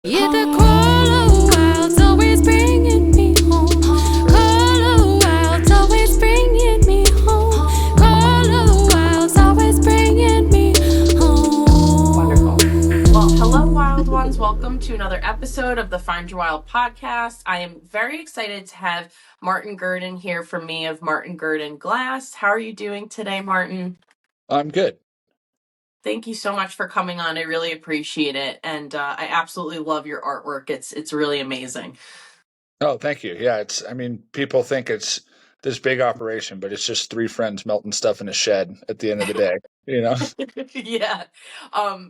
Yeah, the Colorado Wild's always bringing me home. Colorado Wild's always bringing me home. Colorado Wild's always bringing me home. Wonderful. Well, hello, wild ones. Welcome to another episode of the Find Your Wild podcast. I am very excited to have Martin Gerdin here from me of Martin Gerdin Glass. How are you doing today, Martin? I'm good. Thank you so much for coming on. I really appreciate it, and I absolutely love your artwork. It's really amazing. Oh, thank you. Yeah, people think it's this big operation, but it's just three friends melting stuff in a shed at the end of the day, you know? Yeah.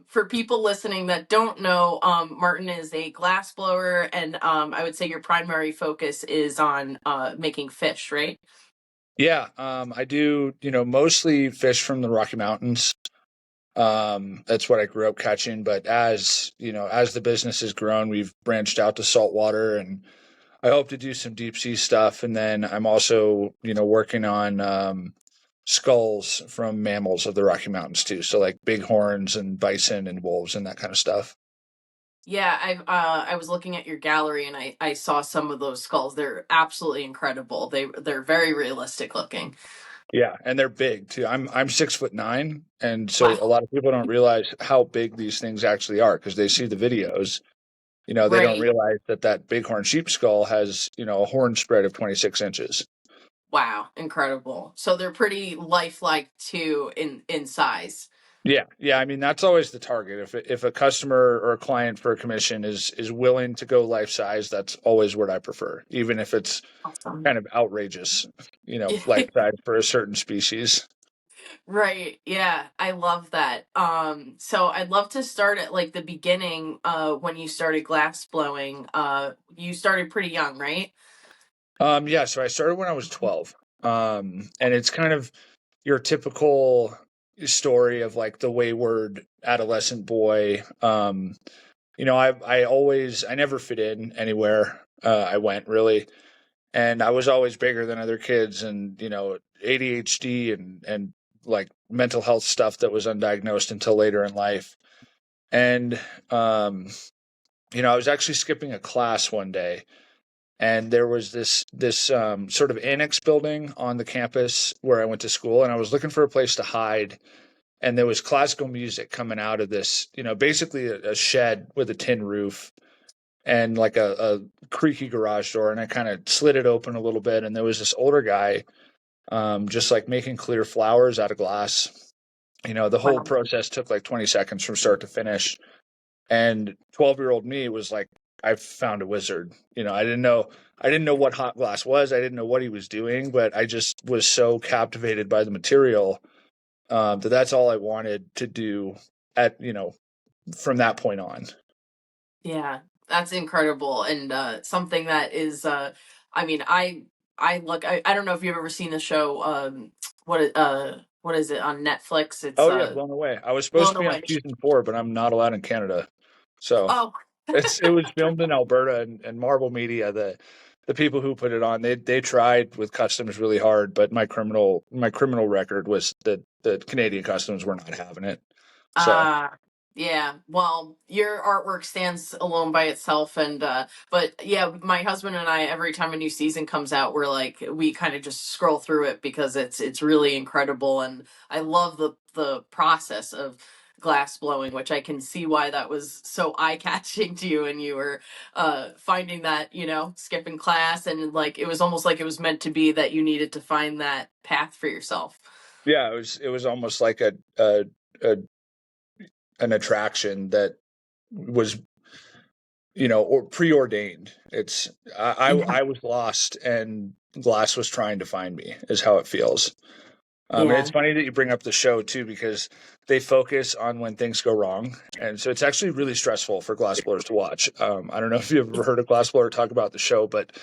For people listening that don't know, Martin is a glass blower, and I would say your primary focus is on making fish, right? Yeah, I do, mostly fish from the Rocky Mountains. That's what I grew up catching, but as the business has grown, we've branched out to saltwater, and I hope to do some deep sea stuff. And then I'm also, working on skulls from mammals of the Rocky Mountains too. So like bighorns and bison and wolves and that kind of stuff. Yeah, I was looking at your gallery and I saw some of those skulls. They're absolutely incredible. They're very realistic looking. Yeah, and they're big too. I'm 6'9", and so a Wow. lot of people don't realize how big these things actually are because they see the videos. They don't Right. realize that bighorn sheep skull has a horn spread of 26 inches. Wow, incredible. So they're pretty lifelike too in size. Yeah. I mean, that's always the target. If a customer or a client for a commission is willing to go life size, that's always what I prefer, even if it's Awesome. kind of outrageous, life size for a certain species. Right. Yeah, I love that. So I'd love to start at like the beginning, when you started glass blowing. You started pretty young, right? Yeah. So I started when I was 12, and it's kind of your typical story of like the wayward adolescent boy. I never fit in anywhere I went really, and I was always bigger than other kids, and ADHD and like mental health stuff that was undiagnosed until later in life. And I was actually skipping a class one day, and there was this sort of annex building on the campus where I went to school, and I was looking for a place to hide. And there was classical music coming out of this, basically a shed with a tin roof and like a creaky garage door. And I kind of slid it open a little bit, and there was this older guy, just like making clear flowers out of glass. The whole Wow. process took like 20 seconds from start to finish. And 12-year-old me was like, I found a wizard. I didn't know what hot glass was. I didn't know what he was doing, but I just was so captivated by the material, that's all I wanted to do from that point on. Yeah, that's incredible, and something that is I mean, I don't know if you've ever seen the show, what is it on Netflix? It's Oh yeah, Blown Away. I was supposed Blown to be on Away. season 4, but I'm not allowed in Canada. So Oh, it was filmed in Alberta, and Marvel Media, the people who put it on, they tried with customs really hard, but my criminal record was that the Canadian customs were not having it. So uh yeah. Well, your artwork stands alone by itself, and but yeah, my husband and I, every time a new season comes out, we kind of just scroll through it because it's really incredible, and I love the process of glass blowing, which I can see why that was so eye-catching to you, and you were finding that, skipping class, and like it was almost like it was meant to be that you needed to find that path for yourself. yeah, it was almost like a an attraction that was or preordained. It's I was lost, and glass was trying to find me, is how it feels. And Yeah. it's funny that you bring up the show too, because they focus on when things go wrong, and so it's actually really stressful for glassblowers to watch. I don't know if you've ever heard a glassblower talk about the show, but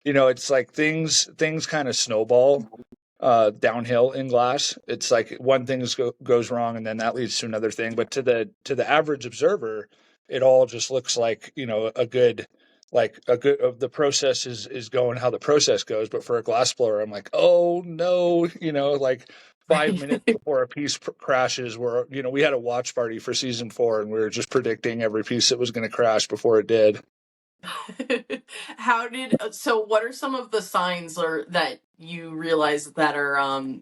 it's like things kind of snowball downhill in glass. It's like one thing goes wrong, and then that leads to another thing. But to the average observer, it all just looks like the process is going how the process goes. But for a glass blower, I'm like, oh no, like 5 minutes before a piece crashes, we had a watch party for season 4, and we were just predicting every piece that was going to crash before it did. So what are some of the signs or that you realize that are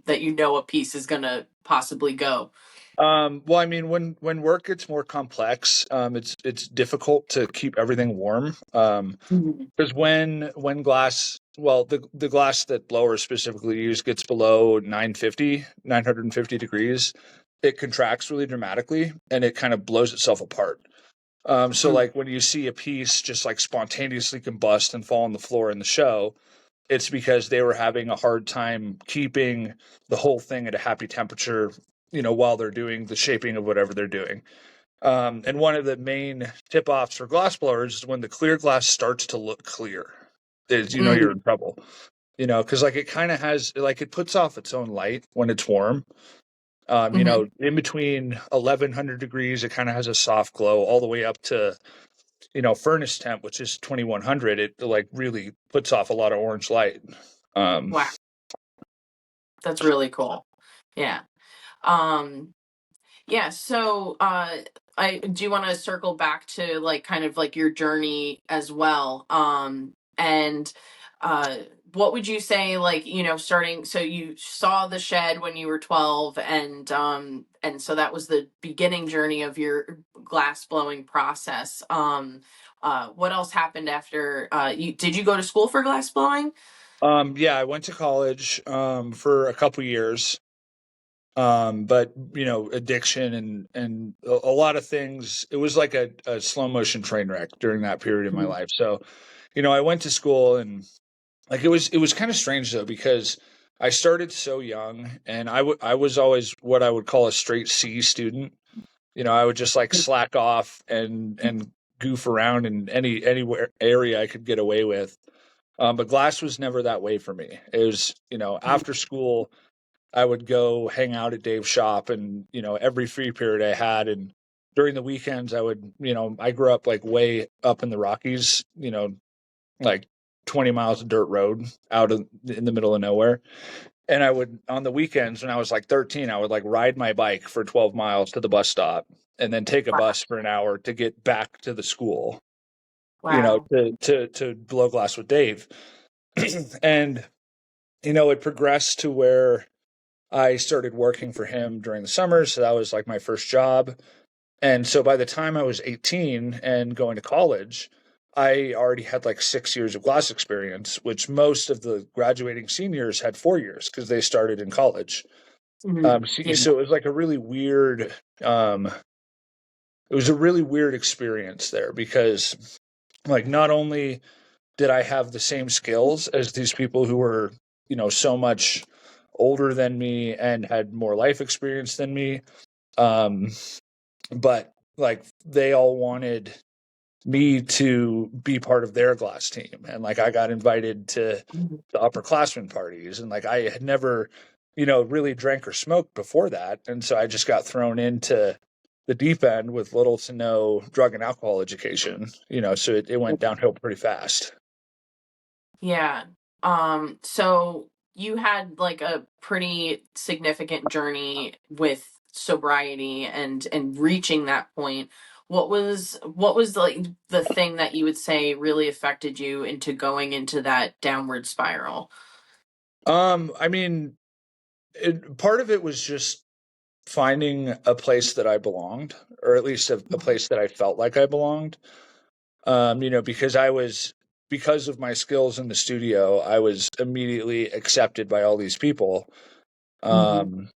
that a piece is gonna possibly go? Well, I mean, when work gets more complex, it's difficult to keep everything warm. Because when glass, well, the glass that blowers specifically use gets below 950 degrees, it contracts really dramatically and it kind of blows itself apart. So like when you see a piece just like spontaneously combust and fall on the floor in the show, it's because they were having a hard time keeping the whole thing at a happy temperature, while they're doing the shaping of whatever they're doing. And one of the main tip-offs for glass blowers is when the clear glass starts to look clear, is you're in trouble. Because like it kind of has, like it puts off its own light when it's warm. In between 1100 degrees, it kind of has a soft glow all the way up to, furnace temp, which is 2100. It like really puts off a lot of orange light. Wow, that's really cool. Yeah. Yeah. So, I do want to circle back to like kind of like your journey as well. And what would you say, like, starting, so you saw the shed when you were 12, and so that was the beginning journey of your glass blowing process. What else happened after, did you go to school for glass blowing? Yeah, I went to college for a couple years. But addiction and a lot of things, it was like a slow motion train wreck during that period of my life. So, I went to school, and like it was kind of strange though, because I started so young, and I was always what I would call a straight C student. I would just like slack off and goof around in anywhere area I could get away with. But glass was never that way for me. It was, after school, I would go hang out at Dave's shop, and every free period I had, and during the weekends I would, I grew up like way up in the Rockies, like 20 miles of dirt road out in the middle of nowhere. And I would, on the weekends when I was like 13, I would like ride my bike for 12 miles to the bus stop and then take a bus for an hour to get back to the school, Wow. to blow glass with Dave. And it progressed to where I started working for him during the summers. So that was like my first job. And so by the time I was 18 and going to college, I already had like 6 years of glass experience, which most of the graduating seniors had 4 years because they started in college. Yeah. So it was like a really weird, it was a really weird experience there, because like not only did I have the same skills as these people who were, so much older than me and had more life experience than me, but like they all wanted me to be part of their glass team, and like I got invited to the upperclassmen parties, and like I had never really drank or smoked before that, and so I just got thrown into the deep end with little to no drug and alcohol education, so it went downhill pretty fast. Yeah. So you had like a pretty significant journey with sobriety and reaching that point. What was like the thing that you would say really affected you into going into that downward spiral? I mean, part of it was just finding a place that I belonged, or at least a place that I felt like I belonged. Because of my skills in the studio, I was immediately accepted by all these people. And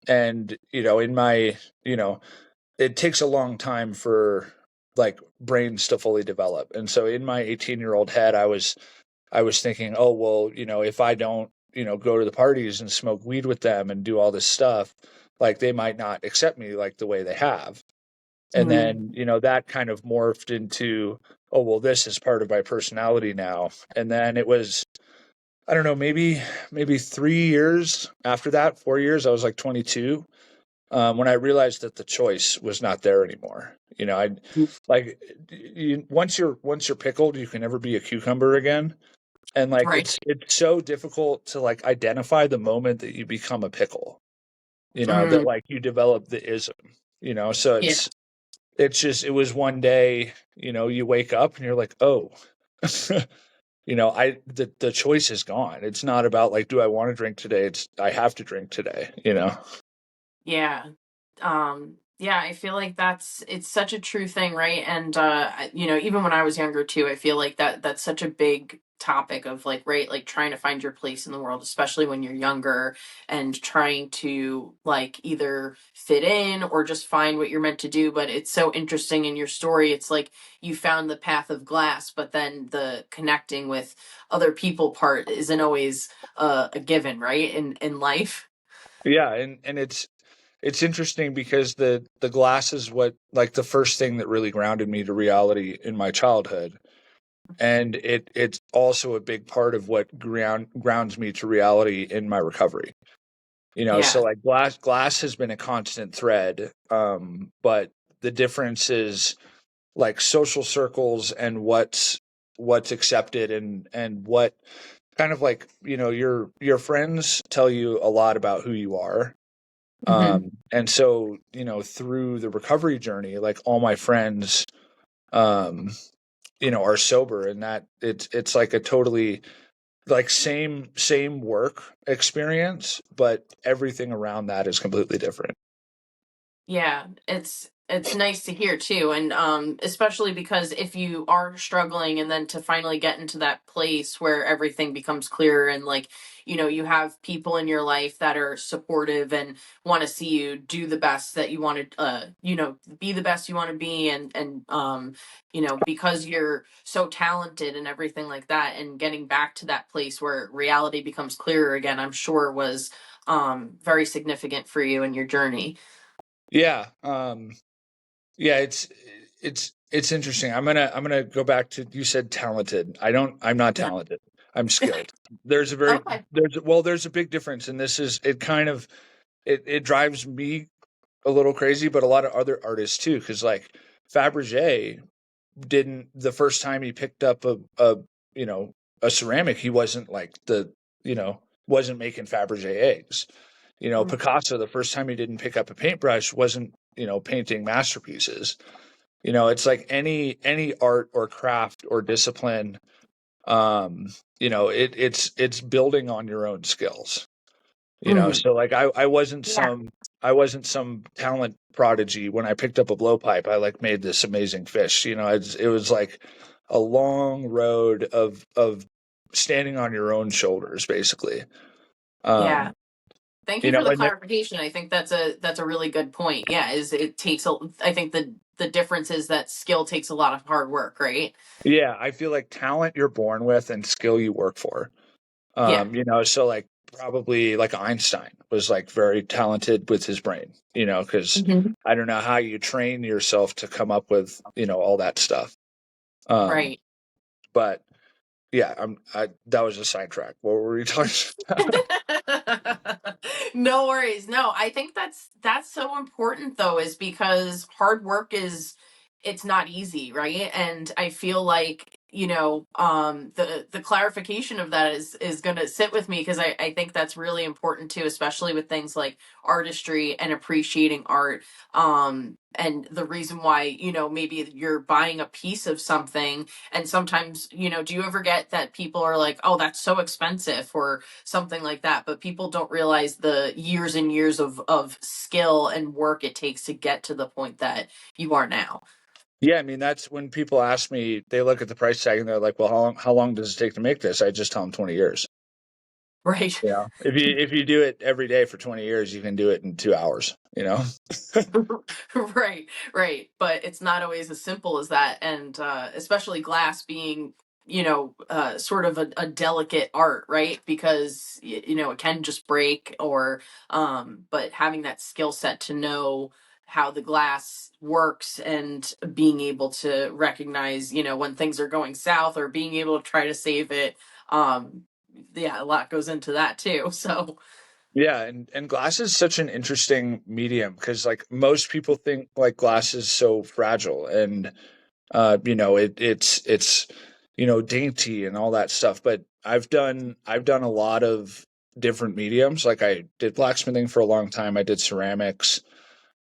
in my, it takes a long time for like brains to fully develop. And so in my 18-year-old head, I was thinking, oh, well, if I don't, go to the parties and smoke weed with them and do all this stuff, like they might not accept me like the way they have. And then, that kind of morphed into, oh, well, this is part of my personality now. And then it was, I don't know, maybe 3 years after that, 4 years, I was like 22, when I realized that the choice was not there anymore. I like once you're pickled, you can never be a cucumber again. And like Right. it's so difficult to like identify the moment that you become a pickle. that Mm, like you develop the ism, so yeah. it's just, it was one day, you wake up and you're like, oh, the choice is gone. It's not about like, do I want to drink today? It's, I have to drink today. Yeah. Yeah, I feel like it's such a true thing, right? And even when I was younger too, I feel like that's such a big topic of like, right, like trying to find your place in the world, especially when you're younger and trying to like either fit in or just find what you're meant to do. But it's so interesting in your story. It's like you found the path of glass, but then the connecting with other people part isn't always a given, right? In life. Yeah, and it's interesting because the glass is what, like, the first thing that really grounded me to reality in my childhood, and it's also a big part of what grounds me to reality in my recovery. So Yeah. like glass has been a constant thread, but the difference is like social circles and what's accepted, and what kind of like, your friends tell you a lot about who you are. Hmm. And so, through the recovery journey, like all my friends, um, are sober, and that it's like a totally like same work experience, but everything around that is completely different. Yeah, it's nice to hear too, and especially because if you are struggling and then to finally get into that place where everything becomes clearer and like, you have people in your life that are supportive and want to see you do the best that you want to be the best you want to be, and because you're so talented and everything like that, and getting back to that place where reality becomes clearer again, I'm sure was very significant for you in your journey. Yeah. Yeah, it's interesting. I'm gonna go back to, you said talented. I'm not Yeah. talented. I'm skilled. There's a very Okay. there's a big difference, and this is, it kind of, it drives me a little crazy, but a lot of other artists too, because like Fabergé didn't, the first time he picked up you know a ceramic, he wasn't like wasn't making Fabergé eggs. Mm. Picasso, the first time he didn't pick up a paintbrush, wasn't painting masterpieces. It's like any art or craft or discipline. It's building on your own skills. Mhm. So like Yeah. I wasn't some talent prodigy. When I picked up a blowpipe, I like made this amazing fish. It was like a long road of standing on your own shoulders, basically. Yeah. um Thank you for the and there, clarification. I think that's a really good point. Yeah, is it takes a I think the difference is that skill takes a lot of hard work, right? yeah, I feel like talent you're born with and skill you work for. Yeah. So like probably like Einstein was like very talented with his brain, because Hmm. I don't know how you train yourself to come up with, all that stuff. Um, Right. but yeah, that was a sidetrack. What were we talking about? No worries. No, I think that's so important though, is because hard work is it's not easy, right? And I feel like, the clarification of that is gonna sit with me because I think that's really important too, especially with things like artistry and appreciating art. And the reason why, maybe you're buying a piece of something, and sometimes, do you ever get that people are like, oh, that's so expensive, or something like that, but people don't realize the years and years of skill and work it takes to get to the point that you are now. Yeah, I mean, that's when people ask me, they look at the price tag and they're like, well, how long does it take to make this? I just tell them 20 years. Right. If you do it every day for 20 years, you can do it in 2 hours. Right, right, but it's not always as simple as that, and especially glass being, sort of a delicate art, right? Because it can just break, or but having that skill set to know how the glass works and being able to recognize, when things are going south, or being able to try to save it. um yeah, a lot goes into that too. So Yeah, and glass is such an interesting medium because like most people think like glass is so fragile, and it's dainty and all that stuff. But I've done a lot of different mediums. Like I did blacksmithing for a long time. I did ceramics.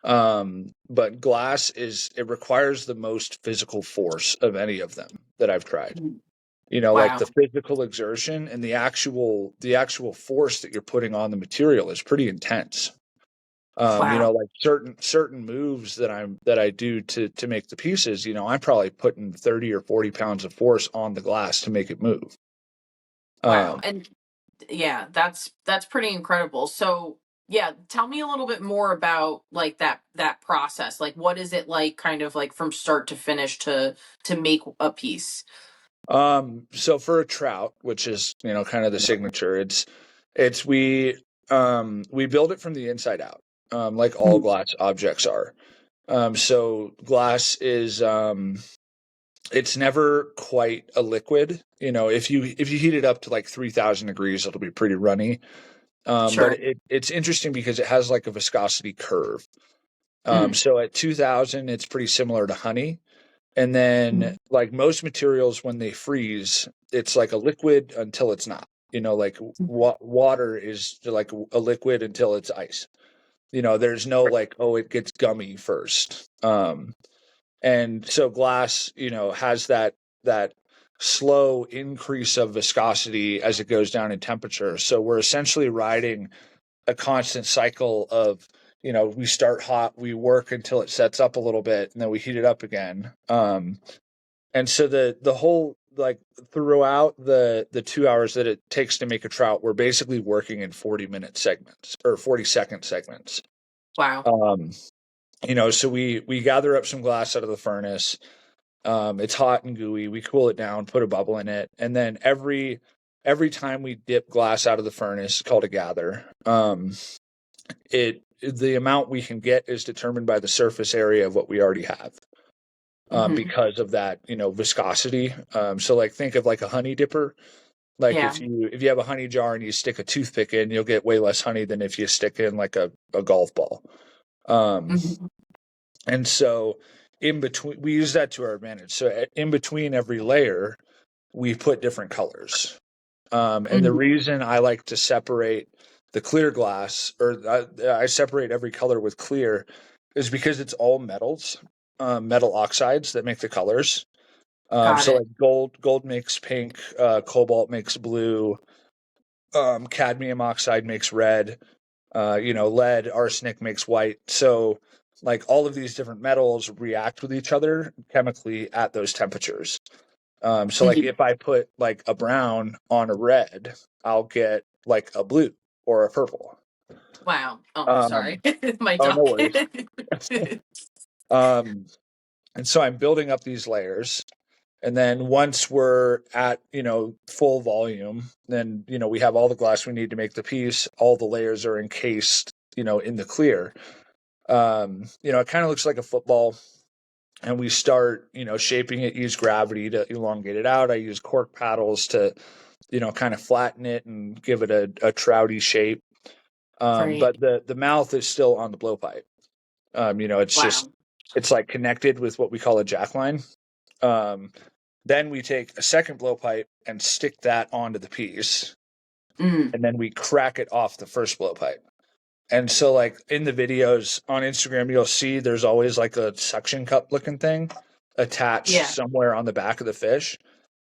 But glass it requires the most physical force of any of them that I've tried. Like Wow. the physical exertion and the actual force that you're putting on the material is pretty intense. Wow. Like certain moves that I do to make the pieces, I'm probably putting 30 or 40 pounds of force on the glass to make it move. Wow. Um, And yeah, that's pretty incredible. So yeah, tell me a little bit more about like that process. Like what is it like kind of like from start to finish to make a piece? so for a trout, which is, kind of the signature, it's we build it from the inside out, like all Mhm. glass objects are. So glass is it's never quite a liquid. If you heat it up to like 3,000 degrees, it'll be pretty runny. But Sure. it's interesting because it has like a viscosity curve. Mm. So at 2,000, it's pretty similar to honey. And then, Mhm. like most materials, when they freeze, it's like a liquid until it's not. Like water is like a liquid until it's ice. There's no like, oh, it gets gummy first. And so glass, has that slow increase of viscosity as it goes down in temperature. So we're essentially riding a constant cycle of, we start hot, we work until it sets up a little bit, and then we heat it up again. And so the whole like throughout the 2 hours that it takes to make a trout, we're basically working in 40-minute segments or 40-second segments. Wow. Um, so we gather up some glass out of the furnace. It's hot and gooey. We cool it down, put a bubble in it, and then every time we dip glass out of the furnace, called a gather, the amount we can get is determined by the surface area of what we already have. Hmm. Because of that, viscosity. So like think of like a honey dipper. Like Yeah. if you have a honey jar and you stick a toothpick in, you'll get way less honey than if you stick in like a golf ball. Um, Hmm. and so in between, we use that to our advantage. So in between every layer, we put different colors. And the Hmm. reason I like to separate the clear glass, or I separate every color with clear, is because it's all metals, metal oxides that make the colors. Got So it. like gold makes pink, cobalt makes blue, cadmium oxide makes red, lead, arsenic makes white. So like all of these different metals react with each other chemically at those temperatures. So like Mhm. if I put like a brown on a red, I'll get like a blue or a purple. Wow. Oh, Um, sorry. My oh, no duck. worries. Um, and so I'm building up these layers. And then once we're at, full volume, then, we have all the glass we need to make the piece. All the layers are encased, in the clear. It kind of looks like a football. And we start, shaping it, use gravity to elongate it out. I use cork paddles to, kind of flatten it and give it a trouty shape. Great. But the mouth is still on the blowpipe. Wow. It's like connected with what we call a jackline. Um, then we take a second blowpipe and stick that onto the piece, Mm. and then we crack it off the first blowpipe. And so, like in the videos on Instagram, you'll see there's always like a suction cup looking thing attached Yeah. somewhere on the back of the fish.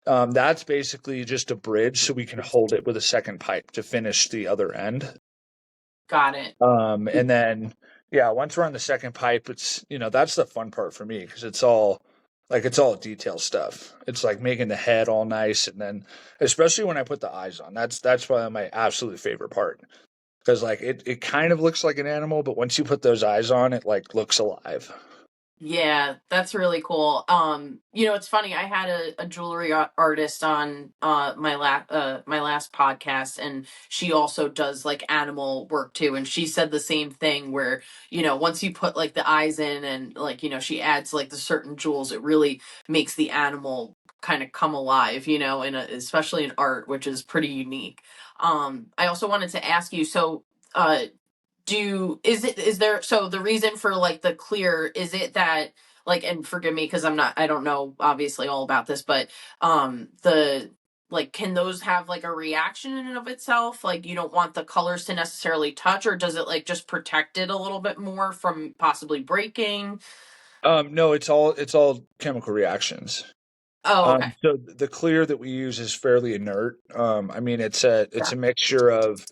That's basically just a bridge so we can hold it with a second pipe to finish the other end. Got it. And then, yeah, once we're on the second pipe, it's, that's the fun part for me because it's all detail stuff. It's like making the head all nice. And then, especially when I put the eyes on, that's probably my absolute favorite part because like it kind of looks like an animal, but once you put those eyes on, it like looks alive. Yeah, that's really cool. It's funny. I had a jewelry artist on my last podcast, and she also does like animal work too. And she said the same thing where once you put like the eyes in, and like she adds like the certain jewels, it really makes the animal kind of come alive. Especially in art, which is pretty unique. I also wanted to ask you. So, is there, so the reason for like the clear, is it that like, and forgive me because I don't know obviously all about this, but the like, can those have like a reaction in and of itself? Like, you don't want the colors to necessarily touch, or does it like just protect it a little bit more from possibly breaking? No, it's all chemical reactions. Oh, okay. So the clear that we use is fairly inert. I mean, it's a mixture of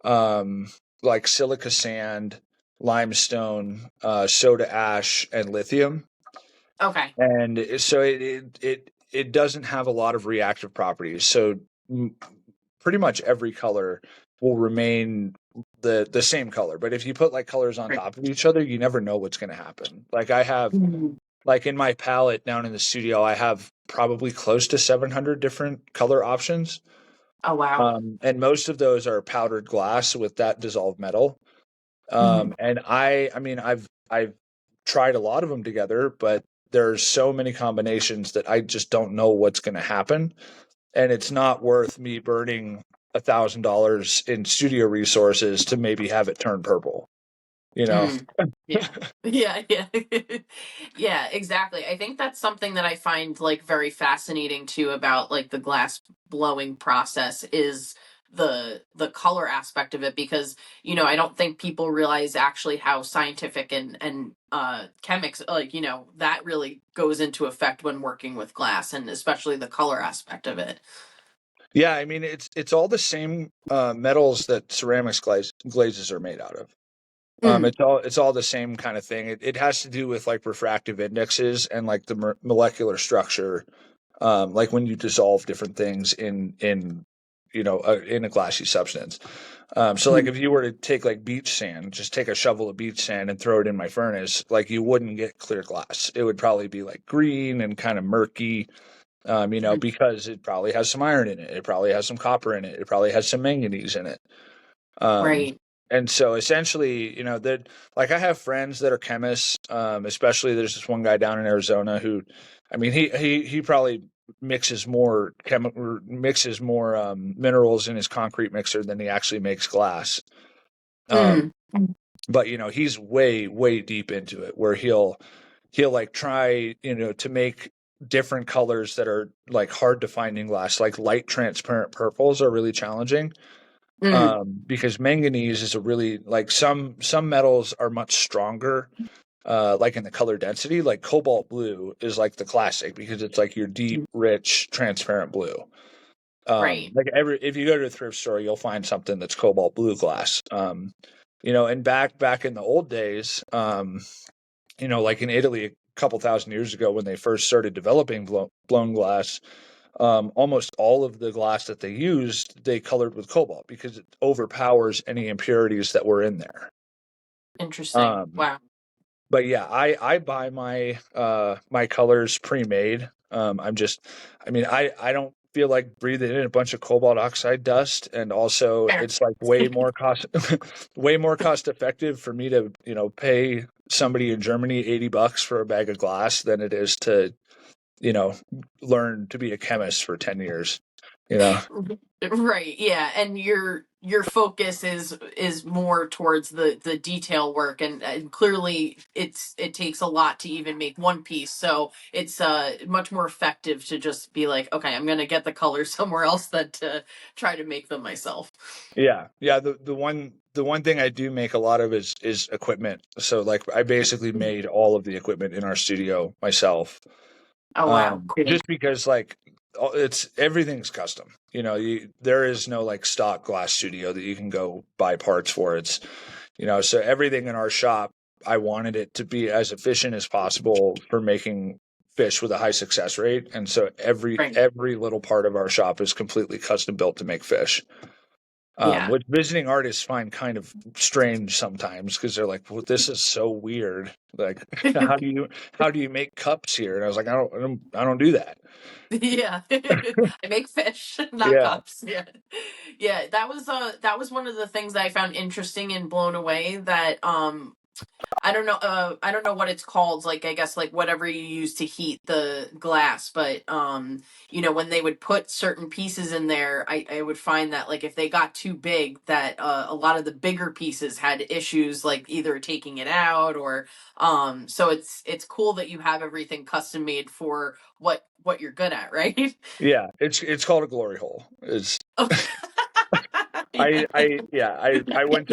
um, like silica sand, limestone, soda ash, and lithium. Okay. And so it doesn't have a lot of reactive properties. So pretty much every color will remain the same color. But if you put like colors on Right. top of each other, you never know what's going to happen. Like I have Mhm. like in my palette down in the studio, I have probably close to 700 different color options. Oh, wow. And most of those are powdered glass with that dissolved metal. Mhm. And I mean, I've tried a lot of them together, but there's so many combinations that I just don't know what's going to happen, and it's not worth me burning $1,000 in studio resources to maybe have it turn purple. You know? Mm. Yeah. Yeah, yeah. Yeah, exactly. I think that's something that I find like very fascinating too about like the glass blowing process is the color aspect of it, because I don't think people realize actually how scientific and chemics, like, that really goes into effect when working with glass, and especially the color aspect of it. Yeah, I mean it's all the same metals that ceramics glazes are made out of. Mm. It's all the same kind of thing. It has to do with like refractive indexes and like the molecular structure, like when you dissolve different things in a glassy substance. So like Mm. if you were to take like beach sand, just take a shovel of beach sand and throw it in my furnace, like you wouldn't get clear glass. It would probably be like green and kind of murky, because it probably has some iron in it. It probably has some copper in it. It probably has some manganese in it. Um, Right. and so essentially, that like I have friends that are chemists, especially there's this one guy down in Arizona who, I mean, he probably mixes more minerals in his concrete mixer than he actually makes glass. Um, Mm. but he's way, way deep into it where he'll like try, to make different colors that are like hard to find in glass, like light transparent purples are really challenging, Mm. because manganese is a really like some metals are much stronger, like in the color density. Like cobalt blue is like the classic because it's like your deep, rich, transparent blue. Right. Like if you go to a thrift store, you'll find something that's cobalt blue glass. And back in the old days, like in Italy a couple thousand years ago when they first started developing blown glass, almost all of the glass that they used, they colored with cobalt because it overpowers any impurities that were in there. Interesting. Um, Wow. but yeah, I buy my colors pre-made. I mean, I don't feel like breathing in a bunch of cobalt oxide dust, and also Fair. it's like way more cost way more cost effective for me to pay somebody in Germany $80 for a bag of glass than it is to you know learn to be a chemist for 10 years. You know. Right. Yeah, and your focus is more towards the detail work, and clearly it takes a lot to even make one piece, so it's much more effective to just be like, okay, I'm gonna get the colors somewhere else than to try to make them myself. Yeah, yeah. The one thing I do make a lot of is equipment. So like I basically made all of the equipment in our studio myself. Oh, wow. Cool. Just because like it's everything's custom. There is no like stock glass studio that you can go buy parts for. So everything in our shop, I wanted it to be as efficient as possible for making fish with a high success rate. And so every Right. every little part of our shop is completely custom built to make fish. Yeah. Which visiting artists find kind of strange sometimes because they're like, "Well, this is so weird. Like, how do you make cups here?" And I was like, "I don't do that." Yeah. I make fish, not Yeah, cups. Yeah. Yeah, that was one of the things that I found interesting and blown away, that I don't know. I don't know what it's called. Like, I guess like whatever you use to heat the glass. But when they would put certain pieces in there, I would find that like if they got too big, that a lot of the bigger pieces had issues, like either taking it out or So it's cool that you have everything custom made for what you're good at, right? Yeah, it's called a glory hole. It's Okay. Yeah. I went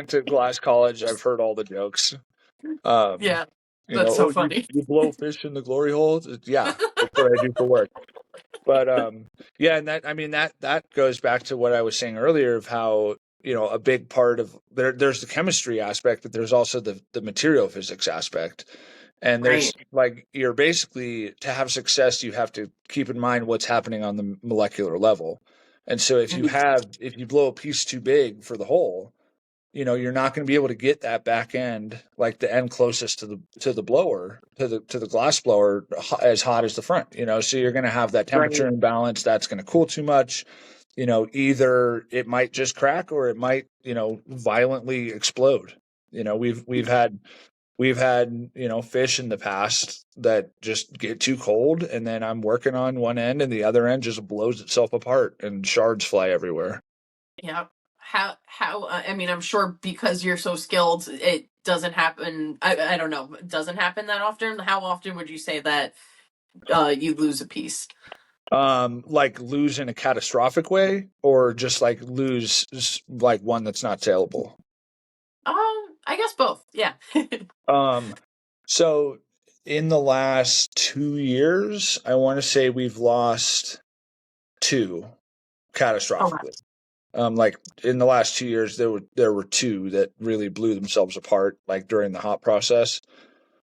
to Glass College. I've heard all the jokes. Um, Yeah. That's so oh, you funny. blow fish in the glory hole? Yeah, that's what I do for work. But yeah, and that I mean that goes back to what I was saying earlier of how a big part of there's the chemistry aspect, but there's also the material physics aspect. And there's Right. like you're basically to have success, you have to keep in mind what's happening on the molecular level. And so Mhm. if you blow a piece too big for the hole, you're not going to be able to get that back end, like the end closest to the blower, to the glass blower, as hot as the front. So you're going to have that temperature Right. imbalance. That's going to cool too much. Either it might just crack or it might violently explode. We've had fish in the past that just get too cold, and then I'm working on one end and the other end just blows itself apart and shards fly everywhere. Yeah. I mean, I'm sure because you're so skilled, it doesn't happen. I don't know. It doesn't happen that often. How often would you say that you lose a piece? Like lose in a catastrophic way, or just like lose like one that's not saleable. I guess both. Yeah. Um, so in the last 2 years, I want to say we've lost two Oh, wow. catastrophically. Like in the last 2 years, there were two that really blew themselves apart, like during the hot process.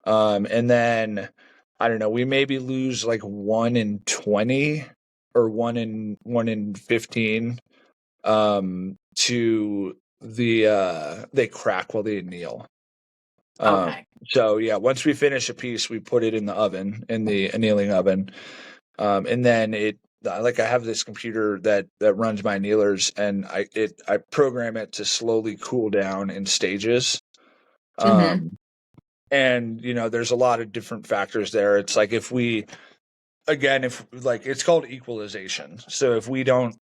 And then I don't know, we maybe lose like 1 in 20 or one in 15 to they crack while they anneal. Okay. So yeah, once we finish a piece, we put it in the oven, in the annealing oven. And then I have this computer that runs my annealers, and I program it to slowly cool down in stages. Mm-hmm. Um, and there's a lot of different factors there. It's like if like it's called equalization. So if we don't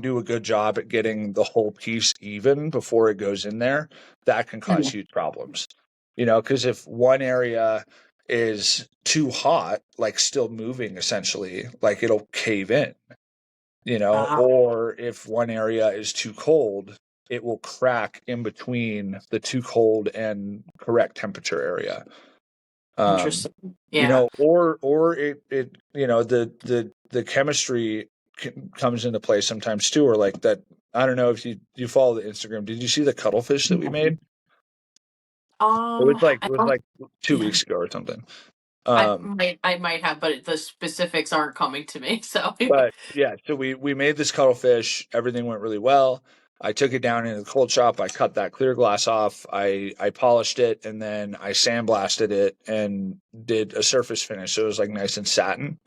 do a good job at getting the whole piece even before it goes in there, that can cause Mm-hmm. huge problems. Because if one area is too hot, like still moving essentially, like it'll cave in, Ah, or if one area is too cold, it will crack in between the too cold and correct temperature area. Um, interesting. Yeah. or the chemistry comes into play sometimes too, or like that. I don't know if you follow the Instagram. Did you see the cuttlefish that we made? It was I don't. like 2 weeks Yeah. ago or something. I Um, might. I might have, but the specifics aren't coming to me. So. but yeah, so we made this cuttlefish. Everything went really well. I took it down into the cold shop. I cut that clear glass off. I polished it, and then I sandblasted it and did a surface finish. So it was like nice and satin.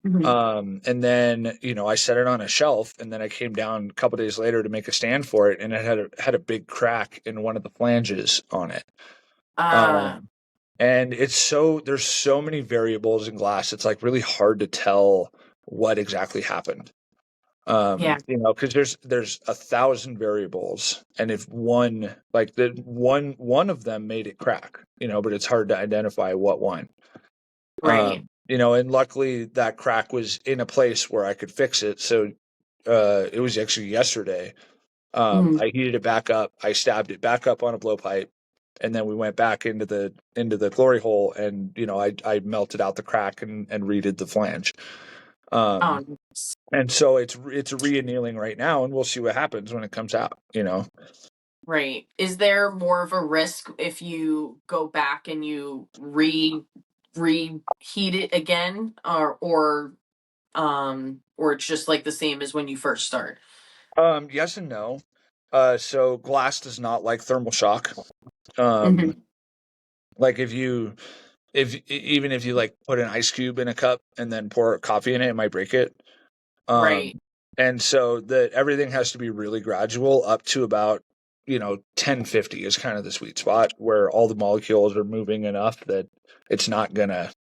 Mhm. And then I set it on a shelf, and then I came down a couple days later to make a stand for it, and it had a big crack in one of the flanges on it. Uh. Um, and there's so many variables in glass. It's like really hard to tell what exactly happened. Yeah. Because there's 1,000 variables, and if one of them made it crack, but it's hard to identify what one. Right. And luckily that crack was in a place where I could fix it. So it was actually yesterday. Mhm. I heated it back up. I stabbed it back up on a blowpipe, and then we went back into the glory hole, and I melted out the crack and redid the flange. Um, Nice. and so it's re-annealing right now, and we'll see what happens when it comes out. Right. Is there more of a risk if you go back and you reheat it again, or it's just like the same as when you first start? Yes and no. So glass does not like thermal shock. Um, Hmm. like even if you like put an ice cube in a cup and then pour coffee in it, it might break it. Um, Right. and so that everything has to be really gradual up to about 1050 is kind of the sweet spot where all the molecules are moving enough that it's not gonna,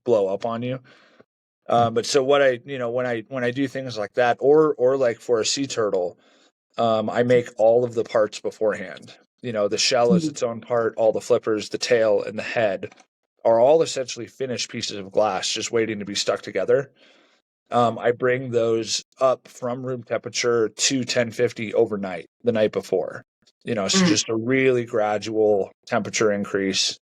blow up on you. But so what when I do things like that, or like for a sea turtle, I make all of the parts beforehand. The shell is its own part, all the flippers, the tail, and the head are all essentially finished pieces of glass just waiting to be stuck together. I bring those up from room temperature to 1050 overnight the night before. So just a really gradual temperature increase.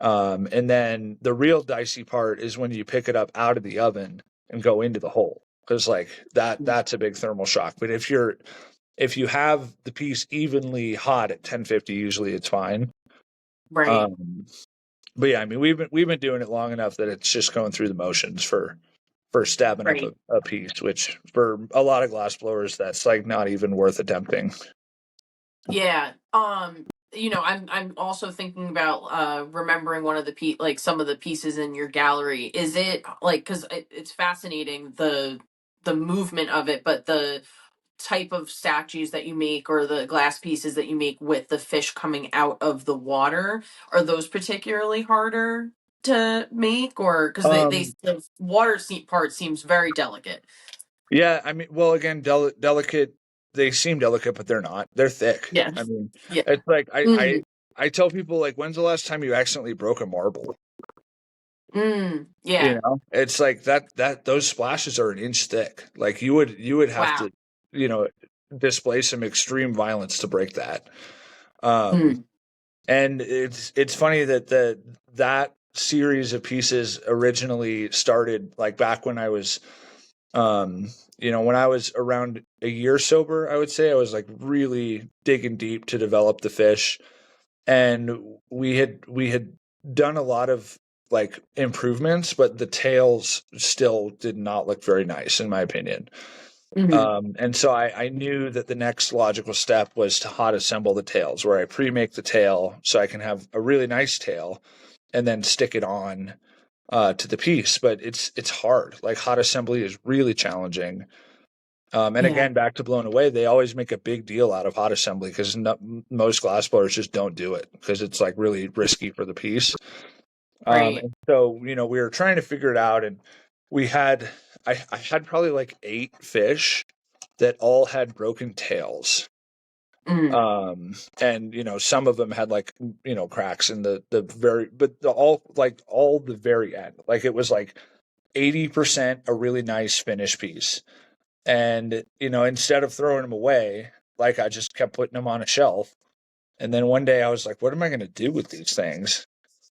And then the real dicey part is when you pick it up out of the oven and go into the hole, because like that's a big thermal shock. But if you have the piece evenly hot at 1050, usually it's fine. Right. But yeah, I mean we've been doing it long enough that it's just going through the motions for stabbing up Right. a piece, which for a lot of glass blowers that's like not even worth attempting. Yeah. I'm also thinking about remembering one of the like some of the pieces in your gallery. Is it like, because it's fascinating, the movement of it, but the type of statues that you make or the glass pieces that you make with the fish coming out of the water, are those particularly harder to make, or because Um, the part seems very delicate? yeah, I mean, well, again, delicate. They seem delicate, but they're not. They're thick. Yeah. I mean, Yeah. it's like Mm, I tell people like, when's the last time you accidentally broke a marble? yeah. It's like that those splashes are an inch thick. Like you would have Wow. to, you know, display some extreme violence to break that. Um, Mm, and it's funny that that series of pieces originally started like back when I was, um, when I was around a year sober. I would say I was like really digging deep to develop the fish, and we had done a lot of like improvements, but the tails still did not look very nice in my opinion. mhm. And so I knew that the next logical step was to hot assemble the tails, where I pre-make the tail so I can have a really nice tail and then stick it on to the piece. But it's hard. Like hot assembly is really challenging. And Yeah. again, back to Blown Away, they always make a big deal out of hot assembly because most glassblowers just don't do it because it's like really risky for the piece. Right. And so, we were trying to figure it out, and we had, I had probably like 8 fish that all had broken tails. Mm, And some of them had like, cracks in the very, but all the very end, like it was like 80% a really nice finished piece. And, instead of throwing them away, like I just kept putting them on a shelf. And then one day I was like, what am I going to do with these things?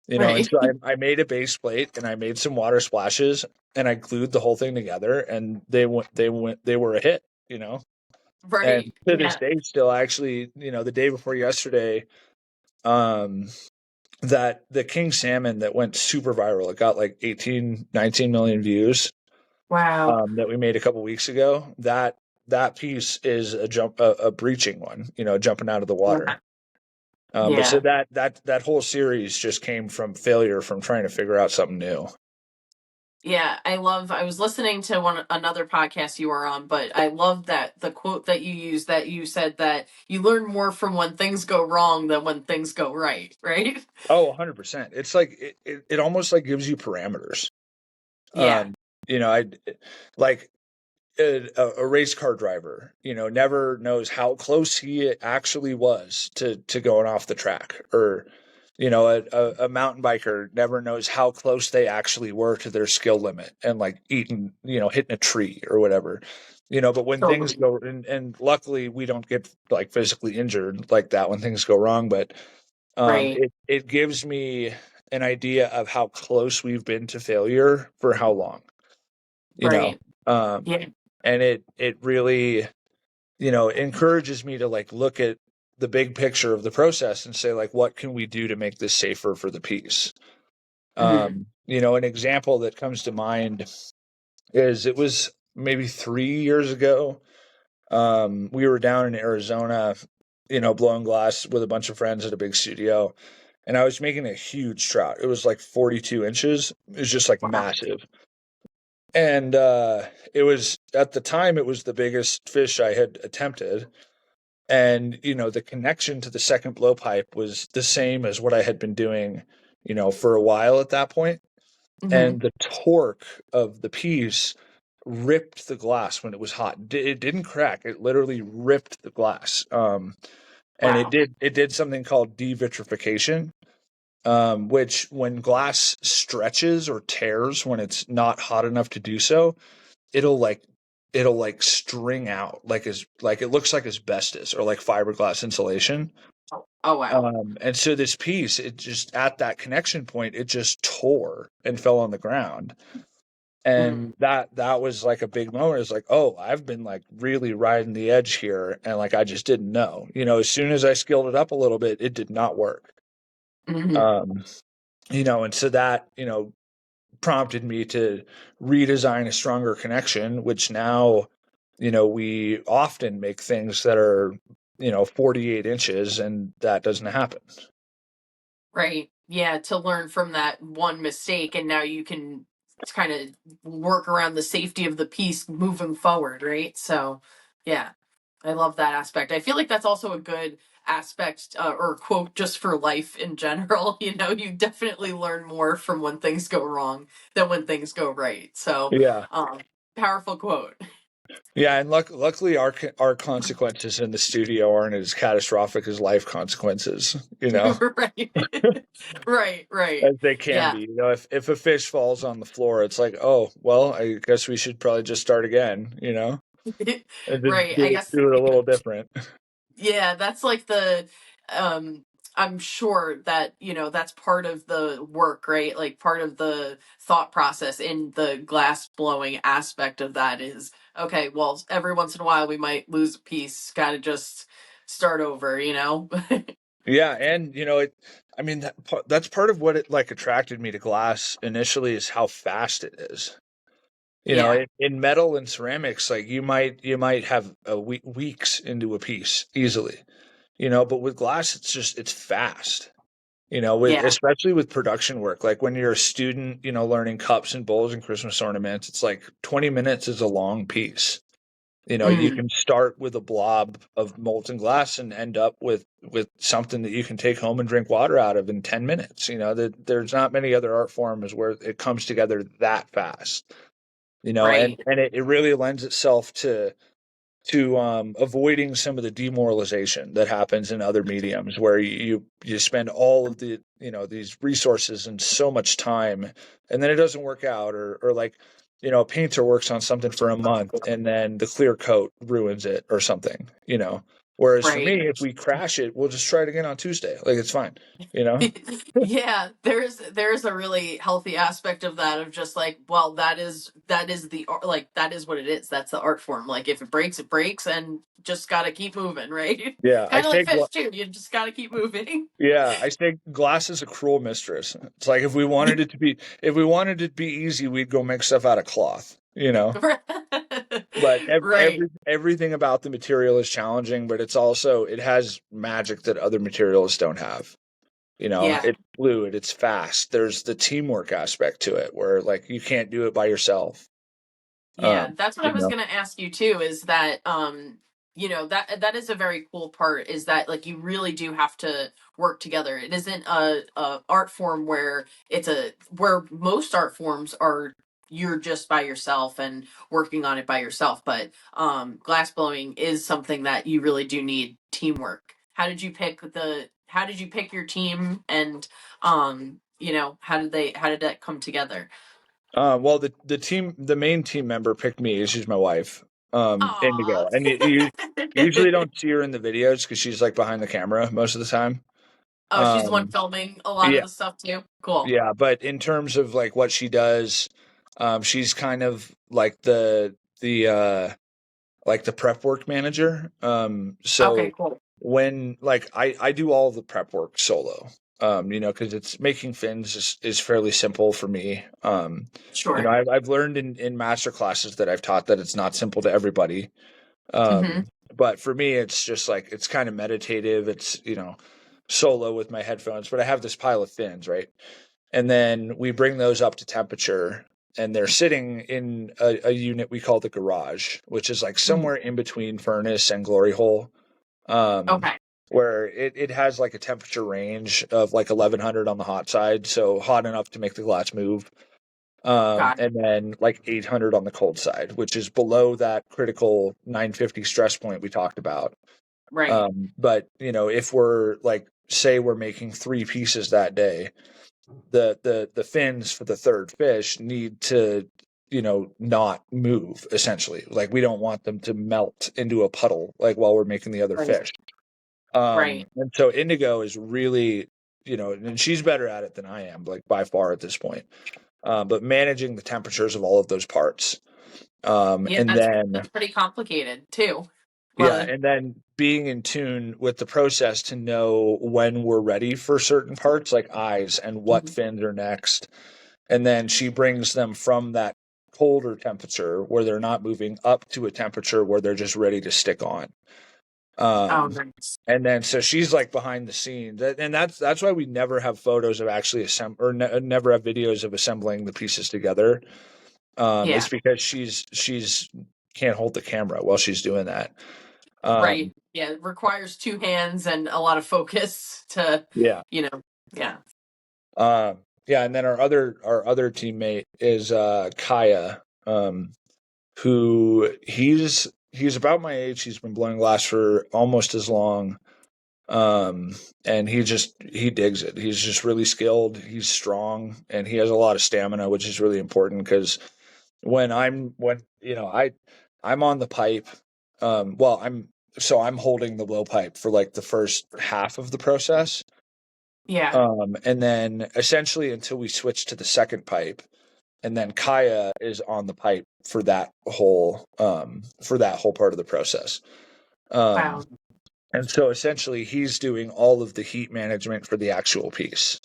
And right. so I made a base plate and I made some water splashes and I glued the whole thing together and they were a hit. And Right. to this Yeah. day still actually, the day before yesterday, um, that the king salmon that went super viral, it got like 18, 19 million views, Wow. that we made a couple weeks ago. That piece is a breaching one, jumping out of the water. Yeah. But so Yeah. that whole series just came from failure from trying to figure out something new. Yeah, I was listening to another podcast you were on, but I love that the quote that you used, that you said that you learn more from when things go wrong than when things go right, right? Oh, 100%. It's like it almost like gives you parameters. Yeah. Um, I like a race car driver, never knows how close he actually was to going off the track, or a mountain biker never knows how close they actually were to their skill limit and like hitting a tree or whatever. But when things Totally. go, and luckily we don't get like physically injured like that when things go wrong, but Right. it gives me an idea of how close we've been to failure for how long, you know. Right. Um, Yeah. and it really, encourages me to like look at the big picture of the process and say like, what can we do to make this safer for the piece? Hmm. An example that comes to mind is it was maybe 3 years ago. We were down in Arizona, blowing glass with a bunch of friends at a big studio, and I was making a huge trout. It was like 42 inches. It was just like Wow. massive. And it was, at the time, it was the biggest fish I had attempted. And, the connection to the second blowpipe was the same as what I had been doing, for a while at that point. Hmm. And the torque of the piece ripped the glass when it was hot. It didn't crack. It literally ripped the glass. And it Wow. did something called devitrification, which when glass stretches or tears when it's not hot enough to do so, it'll like string out like it looks like asbestos or like fiberglass insulation. Oh, wow. And so this piece, it just at that connection point, it just tore and fell on the ground. Mm. And that was like a big moment. It's like, oh, I've been like really riding the edge here, and like I just didn't know. As soon as I skilled it up a little bit, it did not work. Hmm. Um, and so that, prompted me to redesign a stronger connection, which now, we often make things that are, 48 inches, and that doesn't happen. Right. Yeah, to learn from that one mistake, and now you can kind of work around the safety of the piece moving forward, right? So, yeah, I love that aspect. I feel like that's also a good aspect or quote just for life in general. You definitely learn more from when things go wrong than when things go right. So, Yeah. um, powerful quote. Yeah, and luckily our consequences in the studio aren't as catastrophic as life consequences, Right. Right, right. as they can Yeah. be. If a fish falls on the floor, it's like, oh, well, I guess we should probably just start again, and just Right. I guess do it a little different. yeah, that's like um I'm sure that, that's part of the work, right? Like part of the thought process in the glass blowing aspect of that is, okay, well, every once in a while we might lose a piece, got to just start over. Yeah, and I mean that's part of what it like attracted me to glass initially is how fast it is. Yeah. In metal and ceramics, like you might have weeks into a piece easily, but with glass, it's fast. With Yeah. especially with production work, like when you're a student, learning cups and bowls and Christmas ornaments, it's like 20 minutes is a long piece. You Mm, can start with a blob of molten glass and end up with something that you can take home and drink water out of in 10 minutes. That there's not many other art forms where it comes together that fast. And right. it really lends itself to avoiding some of the demoralization that happens in other mediums where you spend all of the these resources and so much time, and then it doesn't work out, or like a painter works on something for a month and then the clear coat ruins it or something. Whereas for Right. me, if we crash it, we'll just try it again on Tuesday, like it's fine you know Yeah, there's a really healthy aspect of that of just like, well, that is the like that is what it is. That's the art form. Like if it breaks, and just got to keep moving, right? yeah i Kind of like say fish too. You just got to keep moving. Yeah, I say glass is a cruel mistress. It's like if we wanted it to be easy, we'd go make stuff out of cloth. But Right. everything about the material is challenging, but it has magic that other materials don't have. Yeah. It's fluid, it's fast. There's the teamwork aspect to it where like you can't do it by yourself. Yeah, Um, that's what I you was know. gonna ask you too, is that that is a very cool part, is that like you really do have to work together. It isn't a art form where where most art forms are you're just by yourself and working on it by yourself, but glass blowing is something that you really do need teamwork. How did you pick your team, and how did that come together? Well, the main team member picked me. She's my wife, Aw. Indigo, and you usually don't see her in the videos because she's like behind the camera most of the time. Oh, she's the one Um, filming a lot of yeah, the stuff too. Cool. yeah, but in terms of like what she does, she's kind of like the prep work manager. Okay, So cool. when like I do all the prep work solo, because it's making fins is fairly simple for me. Sure. I've learned in master classes that I've taught that it's not simple to everybody. Hmm. But for me, it's just like it's kind of meditative. It's solo with my headphones, but I have this pile of fins, right? And then we bring those up to temperature, and they're sitting in a unit we call the garage, which is like somewhere in between furnace and glory hole. Okay. Where it has like a temperature range of like 1100 on the hot side, so hot enough to make the glass move. Got it. And then like 800 on the cold side, which is below that critical 950 stress point we talked about. Right. But if we're like, say we're making 3 pieces that day, the fins for the third fish need to not move, essentially. Like, we don't want them to melt into a puddle like while we're making the other Right. fish. Right. And so Indigo is really, and she's better at it than I am, like by far at this point. But managing the temperatures of all of those parts. Yeah, And then, that's pretty complicated too. yeah, Well, and then being in tune with the process to know when we're ready for certain parts, like eyes, and what mhm. fins are next. And then she brings them from that colder temperature where they're not moving up to a temperature where they're just ready to stick on. Oh, Um, nice. and then so she's like behind the scenes, and that's why we never have photos of actually never have videos of assembling the pieces together. Yeah. It's because she's can't hold the camera while she's doing that. Right. Um, Yeah. It requires two hands and a lot of focus to, yeah, you know, yeah. yeah, and then our other teammate is Kaya, who he's about my age. He's been blowing glass for almost as long. And he digs it. He's just really skilled. He's strong, and he has a lot of stamina, which is really important because when I'm on the pipe, well, I'm holding the blowpipe for like the first half of the process. Yeah. And then essentially until we switch to the second pipe, and then Kaya is on the pipe for that whole part of the process. Um, Wow. and so essentially he's doing all of the heat management for the actual piece.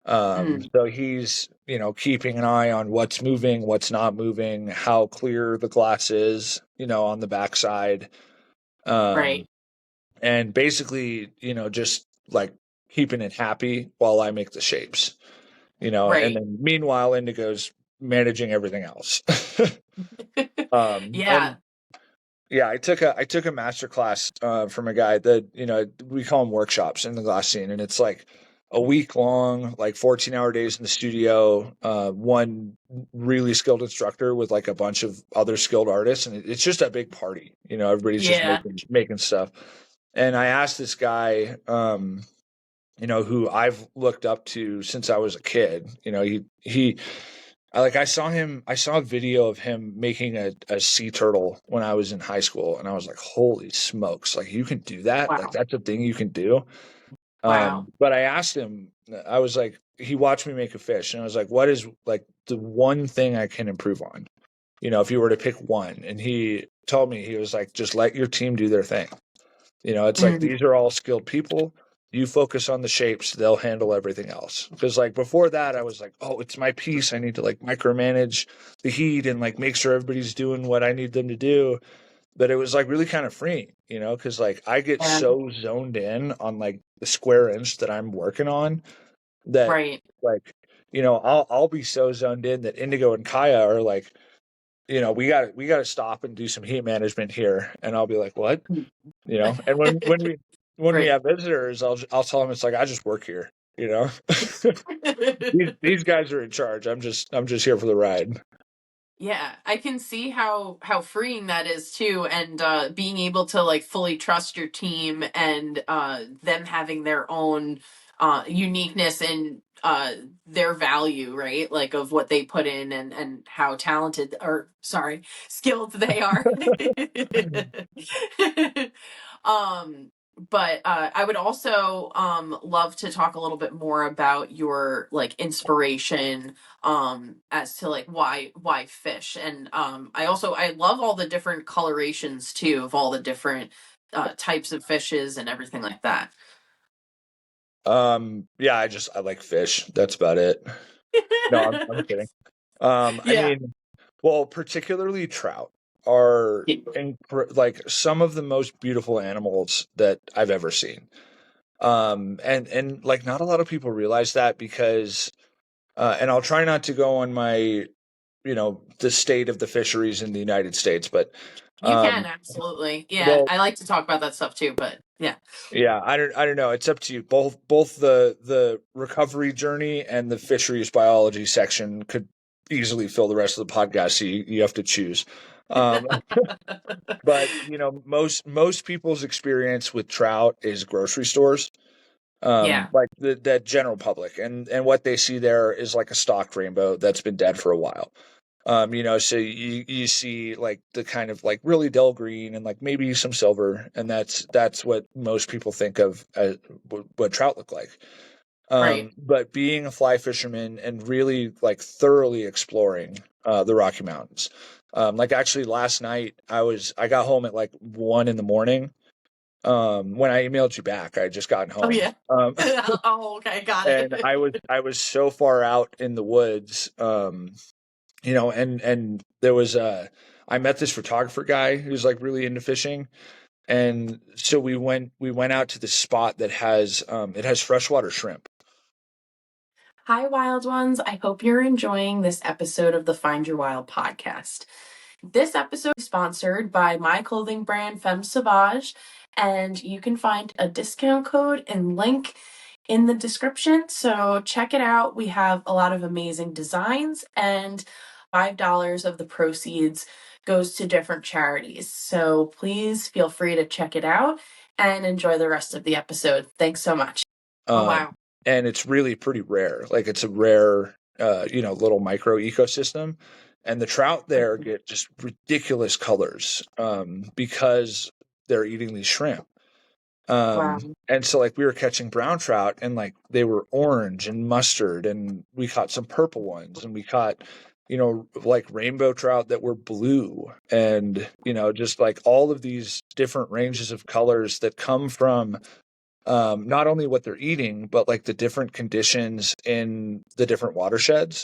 Mm, So he's, keeping an eye on what's moving, what's not moving, how clear the glass is, on the backside. right. Um, and basically, just like keeping it happy while I make the shapes, and Right. then meanwhile, Indigo's managing everything else. Yeah. And yeah, I took a master class from a guy that we call them workshops in the glass scene, and it's like a week long, like 14-hour days in the studio. One really skilled instructor with like a bunch of other skilled artists, and it's just a big party. Everybody's just Yeah. making stuff. And I asked this guy, who I've looked up to since I was a kid. I saw a video of him making a sea turtle when I was in high school, and I was like, holy smokes, like, you can do that? Like, Wow. that's a thing you can do? Wow. But I asked him, I was like, he watched me make a fish, and I was like, what is like the one thing I can improve on? If you were to pick one. And he told me, he was like, just let your team do their thing. It's like, Mm, these are all skilled people. You focus on the shapes, they'll handle everything else. Because like before that, I was like, oh, it's my piece. I need to like micromanage the heat and like make sure everybody's doing what I need them to do. But it was like really kind of freeing, because like I get yeah. so zoned in on like the square inch that I'm working on that Right. like, I'll be so zoned in that Indigo and Kaya are like, we got to stop and do some heat management here. And I'll be like, what? Mm. And when we Right. have visitors, I'll tell them it's like, I just work here. These guys are in charge. I'm just here for the ride. Yeah, I can see how freeing that is too, and being able to like fully trust your team and them having their own uniqueness and their value, right? Like of what they put in and how talented or sorry, skilled they are. um but I would also love to talk a little bit more about your like inspiration as to like why fish. And I love all the different colorations too of all the different types of fishes and everything like that. Yeah, I like fish. That's about it. No, I'm kidding. I Yeah. mean, well, particularly trout are Yeah. like some of the most beautiful animals that I've ever seen. And like not a lot of people realize that because and I'll try not to go on my the state of the fisheries in the United States, but You can um absolutely. Yeah, well I like to talk about that stuff too, but Yeah. Yeah, I don't know. It's up to you. Both the recovery journey and the fisheries biology section could easily fill the rest of the podcast. So you have to choose. Um, but most people's experience with trout is grocery stores, Yeah. like that general public, and what they see there is like a stocked rainbow that's been dead for a while. So you see like the kind of like really dull green and like maybe some silver, and that's what most people think of as what trout look like. Right. But being a fly fisherman and really like thoroughly exploring the Rocky Mountains, like actually last night I got home at like 1 in the morning. When I emailed you back, I had just gotten Oh home. yeah. Oh, okay, got And it. I was so far out in the woods. And there was I met this photographer guy who's like really into fishing, and so we went out to this spot that has it has freshwater shrimp. Hi, wild ones. I hope you're enjoying this episode of the Find Your Wild podcast. This episode is sponsored by my clothing brand, Femme Sauvage, and you can find a discount code and link in the description. So check it out. We have a lot of amazing designs, and $5 of the proceeds goes to different charities. So please feel free to check it out and enjoy the rest of the episode. Thanks so much. Oh, Um, wow. and it's really pretty rare. Like it's a rare, little micro ecosystem. And the trout there get just ridiculous colors because they're eating these shrimp. Wow. And so like we were catching brown trout and like they were orange and mustard, and we caught some purple ones, and we caught, like rainbow trout that were blue, and, just like all of these different ranges of colors that come from not only what they're eating, but like the different conditions in the different watersheds,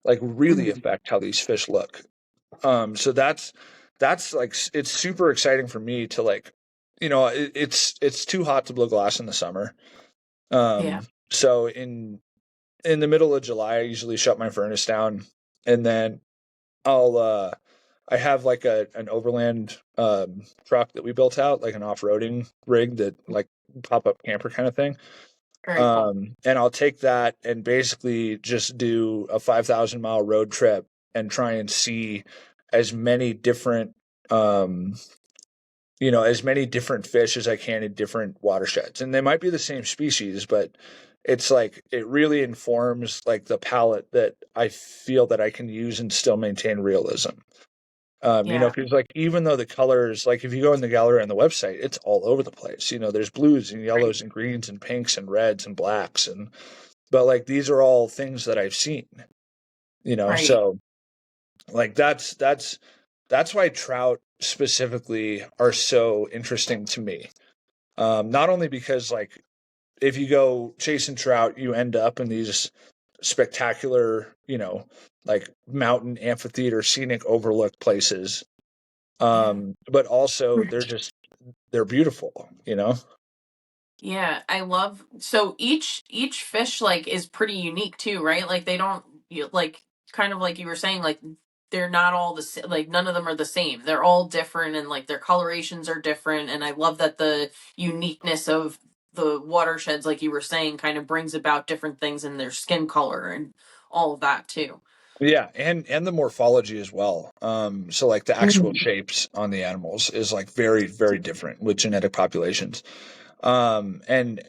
like really Mhm. affect how these fish look. So that's like it's super exciting for me to like, it's too hot to blow glass in the summer. Yeah. So in the middle of July, I usually shut my furnace down, and then I'll I have like an overland truck that we built out, like an off-roading rig that like pop-up camper kind of thing. Very cool. And I'll take that and basically just do a 5,000-mile road trip and try and see as many different um as many different fish as I can in different watersheds. And they might be the same species, but it's like it really informs like the palette that I feel that I can use and still maintain realism. Yeah. Because like even though the colors, like if you go in the gallery on the website, it's all over the place. There's blues and Right. yellows and greens and pinks and reds and blacks, and but like these are all things that I've seen. Right. So like that's why trout specifically are so interesting to me. Not only because like if you go chasing trout, you end up in these spectacular, like mountain amphitheater scenic overlook places. Yeah. But also they're beautiful. Yeah, I love so each fish like is pretty unique too, right? Like they don't like kind of like you were saying like they're not all the like none of them are the same. They're all different and like their colorations are different, and I love that the uniqueness of the watersheds like you were saying kind of brings about different things in their skin color and all of that too. Yeah, and the morphology as well. So like the actual Mhm. shapes on the animals is like very, very different with genetic populations. And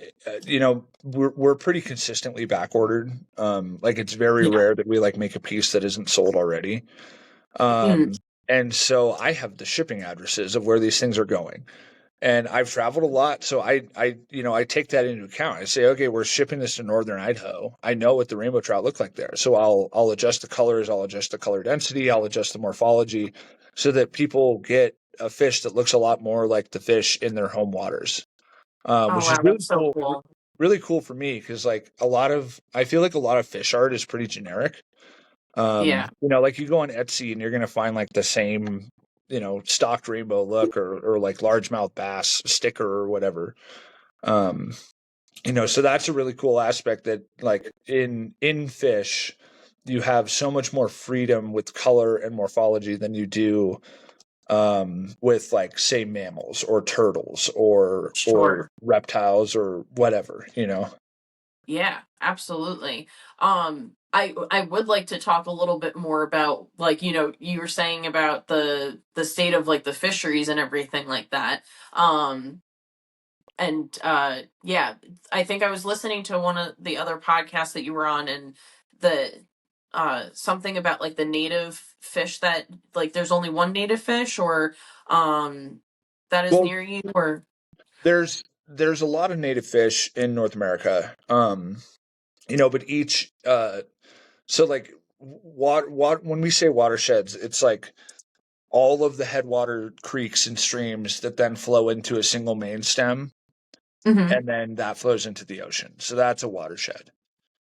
we're pretty consistently back ordered. Like it's very Yeah. rare that we like make a piece that isn't sold already. Mm. And so I have the shipping addresses of where these things are going. And I've traveled a lot, so I take that into account. I say, okay, we're shipping this to northern Idaho. I know what the rainbow trout look like there, so I'll adjust the colors, I'll adjust the color density, I'll adjust the morphology, so that people get a fish that looks a lot more like the fish in their home waters, Oh which is wow, that's so cool. really cool for me because like I feel like a lot of fish art is pretty generic. Yeah. Like you go on Etsy and you're gonna find like the same, stocked rainbow look or like largemouth bass sticker or whatever. Um, so that's a really cool aspect that like in fish, you have so much more freedom with color and morphology than you do with like say mammals or turtles or Sure. reptiles or whatever, you know. Yeah, absolutely. I would like to talk a little bit more about, like, you were saying about the state of like the fisheries and everything like that. Um and yeah, I think I was listening to one of the other podcasts that you were on, and the something about like the native fish, that like there's only one native fish, or that is Well, near you, or there's a lot of native fish in North America. But each so like when we say watersheds, it's like all of the headwater creeks and streams that then flow into a single main stem, Mhm. and then that flows into the ocean. So that's a watershed.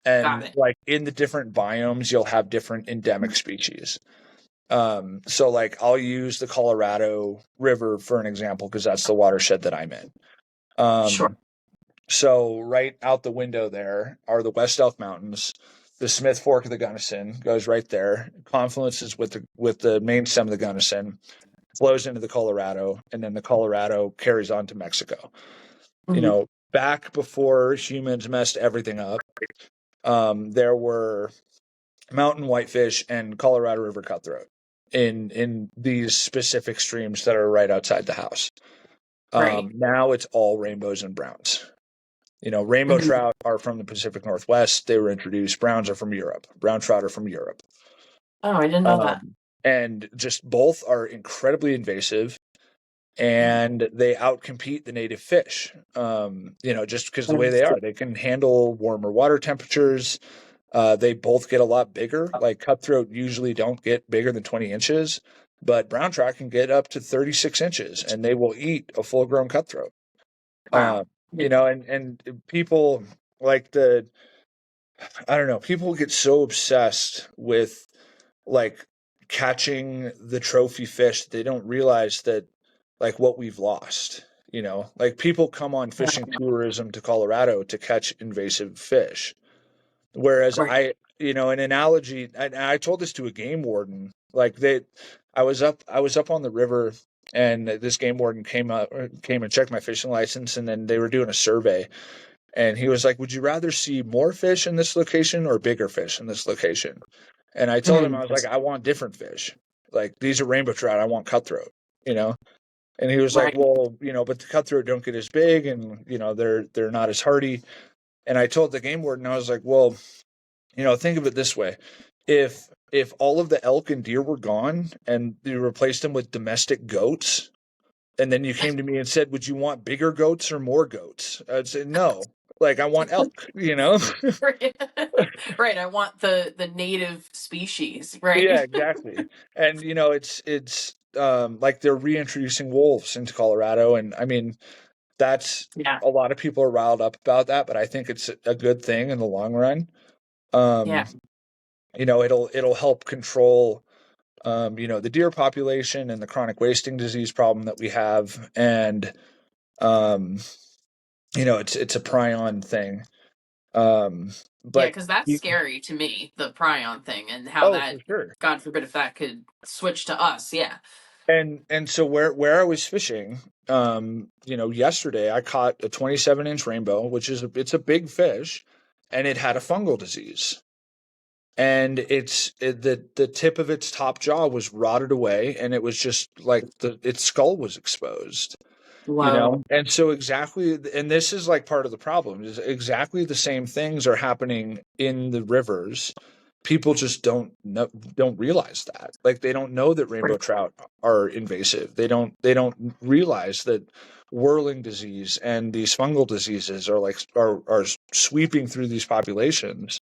Got And it. like in the different biomes, you'll have different endemic species. So like I'll use the Colorado River for an example because that's the watershed that I'm in. Sure. Um, so right out the window there are the West Elk Mountains. The Smith Fork of the Gunnison goes right there. Confluences with the main stem of the Gunnison, flows into the Colorado, and then the Colorado carries on to Mexico. Mhm. Back before humans messed everything up, there were mountain whitefish and Colorado River cutthroat in these specific streams that are right outside the house. Right. Now it's all rainbows and browns. Rainbow Mhm. trout are from the Pacific Northwest. They were introduced. Browns are from Europe. Brown trout are from Europe. Oh, I didn't know that. And just both are incredibly invasive and they outcompete the native fish. Just because the way they are, they can handle warmer water temperatures. They both get a lot bigger. Like cutthroat usually don't get bigger than 20 inches, but brown trout can get up to 36 inches and they will eat a full grown cutthroat. Wow. And people like I don't know, people get so obsessed with like catching the trophy fish that they don't realize that like what we've lost. Like people come on fishing tourism to Colorado to catch invasive fish. Whereas Right. an analogy, and I told this to a game warden, like I was up on the river, and this game warden came and checked my fishing license, and then they were doing a survey, and he was like, "Would you rather see more fish in this location or bigger fish in this location?" And I told him, I Mhm. was like, "I want different fish. Like these are rainbow trout. I want cutthroat." You know. And he was like, Right. "Well, but the cutthroat don't get as big, and they're not as hardy." And I told the game warden, I was like, "Well, think of it this way. If all of the elk and deer were gone and you replaced them with domestic goats, and then you came to me and said, 'Would you want bigger goats or more goats?' I'd say no. Like I want elk, you know?" Right. Right. I want the native species. Yeah, Right. exactly. And it's like they're reintroducing wolves into Colorado, and I mean that's Yeah. a lot of people are riled up about that, but I think it's a good thing in the long run. Um, Yeah. it'll help control the deer population and the chronic wasting disease problem that we have. And, um, it's a prion thing. Um, Yeah, but because that's you, scary to me, the prion thing, and how oh, for that, sure. God forbid, if that could switch to us. Yeah. And so where I was fishing, yesterday I caught a 27-inch rainbow, which it's a big fish, and it had a fungal disease. And the tip of its top jaw was rotted away, and it was just like its skull was exposed. Whoa. And so exactly, and this is like part of the problem is exactly the same things are happening in the rivers. People just don't realize that. Like they don't know that rainbow trout are invasive. They don't realize that whirling disease and these fungal diseases are sweeping through these populations.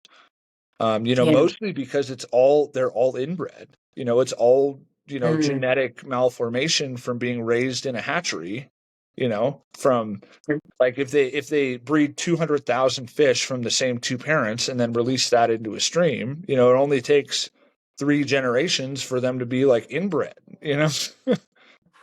Yeah. Mostly because they're all inbred. It's all Mm. genetic malformation from being raised in a hatchery. From like if they breed 200,000 fish from the same two parents and then release that into a stream, it only takes 3 generations for them to be like inbred.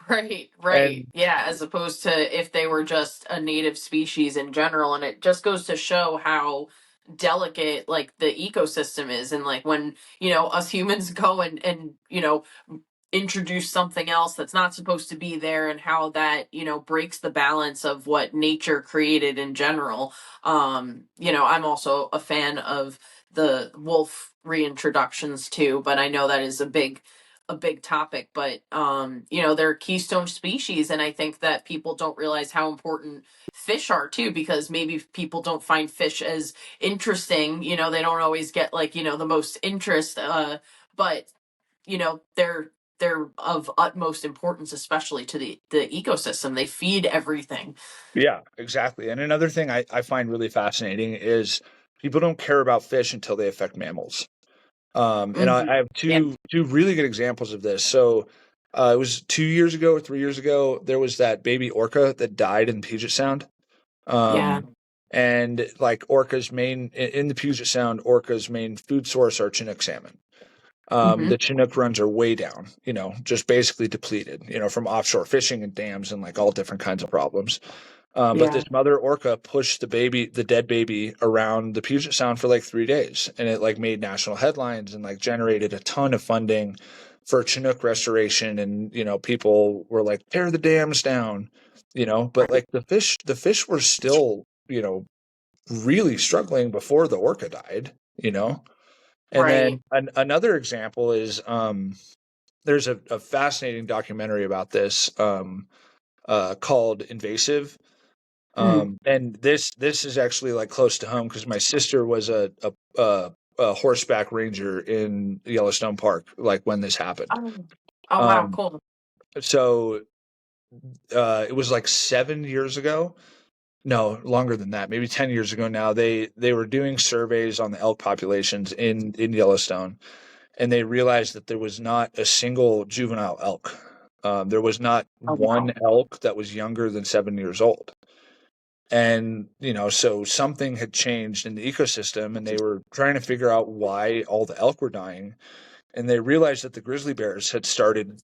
Right, right. And Yeah, as opposed to if they were just a native species in general. And it just goes to show how delicate like the ecosystem is. And like when, us humans go and introduce something else that's not supposed to be there, and how that, breaks the balance of what nature created in general. I'm also a fan of the wolf reintroductions too, but I know that is a big topic. But they're keystone species, and I think that people don't realize how important fish are too, because maybe people don't find fish as interesting. They don't always get, like, the most interest, but they're of utmost importance, especially to the ecosystem. They feed everything. Yeah, exactly. And another thing I find really fascinating is people don't care about fish until they affect mammals. And Hmm. I have Yeah. two really good examples of this. So it was 2 years ago or 3 years ago, there was that baby orca that died in Puget Sound. Yeah. Um, and like orca's main in the Puget Sound, orca's main food source are Chinook salmon. Hmm. The Chinook runs are way down, just basically depleted, from offshore fishing and dams and like all different kinds of problems. But Yeah. this mother orca pushed the dead baby around the Puget Sound for like 3 days, and it like made national headlines and like generated a ton of funding for Chinook restoration. And people were like, tear the dams down, but Right. like the fish were still, really struggling before the orca died, And Right. then another example is there's a fascinating documentary about this called Invasive. Mm. And this is actually like close to home because my sister was a horseback ranger in Yellowstone Park, like when this happened. Oh. Oh, wow, Um, cool. so it was like 7 years ago. No, longer than that, maybe 10 years ago now. They were doing surveys on the elk populations in Yellowstone, and they realized that there was not a single juvenile elk. There was not Oh, one wow. elk that was younger than 7 years old. And, so something had changed in the ecosystem, and they were trying to figure out why all the elk were dying. And they realized that the grizzly bears had started,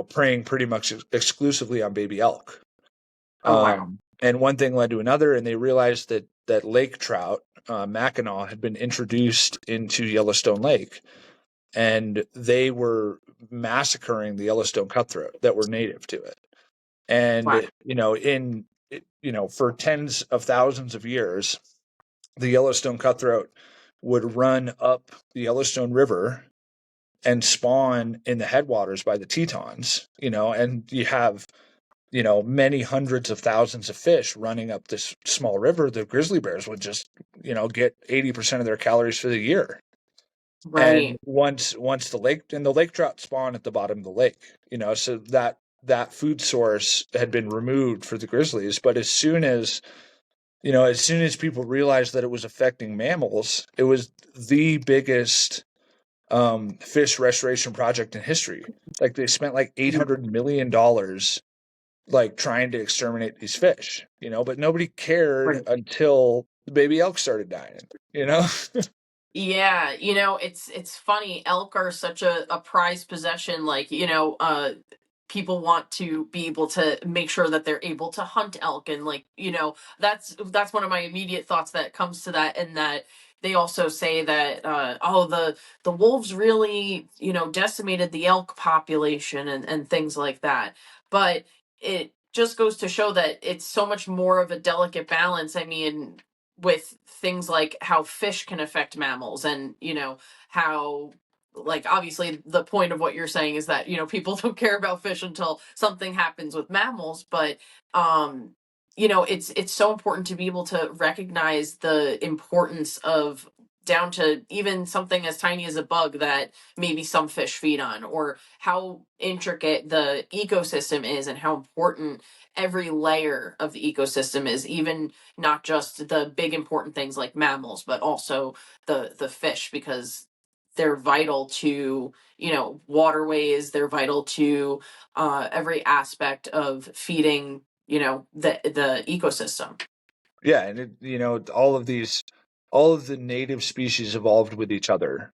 preying pretty much exclusively on baby elk. Oh, wow. And one thing led to another, and they realized that lake trout, Mackinaw, had been introduced into Yellowstone Lake, and they were massacring the Yellowstone cutthroat that were native to it. Wow. And for tens of thousands of years, the Yellowstone cutthroat would run up the Yellowstone River and spawn in the headwaters by the Tetons, and you have many hundreds of thousands of fish running up this small river. The grizzly bears would just get 80% of their calories for the year. And Right. once the lake trout spawn at the bottom of the lake, so that food source had been removed for the grizzlies. But as soon as people realized that it was affecting mammals, it was the biggest fish restoration project in history. Like they spent like $800 million like trying to exterminate these fish, but nobody cared Right. until the baby elk started dying. Yeah, it's funny. Elk are such a prized possession. Like, people want to be able to make sure that they're able to hunt elk, and, like, that's one of my immediate thoughts that comes to that. And that they also say that, oh, the wolves really, decimated the elk population, and things like that. But it just goes to show that it's so much more of a delicate balance. I mean, with things like how fish can affect mammals, and how, like, obviously the point of what you're saying is that people don't care about fish until something happens with mammals. But it's so important to be able to recognize the importance of, down to even something as tiny as a bug that maybe some fish feed on, or how intricate the ecosystem is, and how important every layer of the ecosystem is, even not just the big important things like mammals, but also the fish, because they're vital to, waterways. They're vital to, every aspect of feeding, the ecosystem. Yeah, and all of the native species evolved with each other.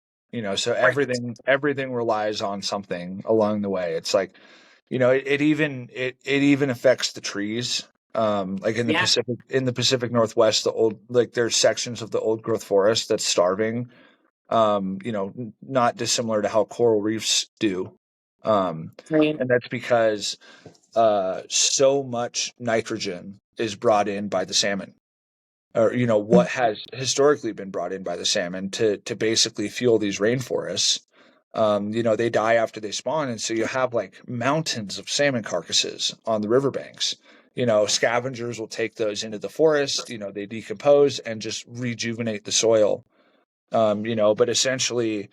So Right. everything relies on something along the way. It's like, it even affects the trees. Like Yeah. In the Pacific Northwest, there's sections of the old growth forest that's starving. Not dissimilar to how coral reefs do. Right. And that's because so much nitrogen is brought in by the salmon, or what has historically been brought in by the salmon to basically fuel these rainforests. They die after they spawn, and so you have like mountains of salmon carcasses on the riverbanks. Scavengers will take those into the forest. They decompose and just rejuvenate the soil. But essentially,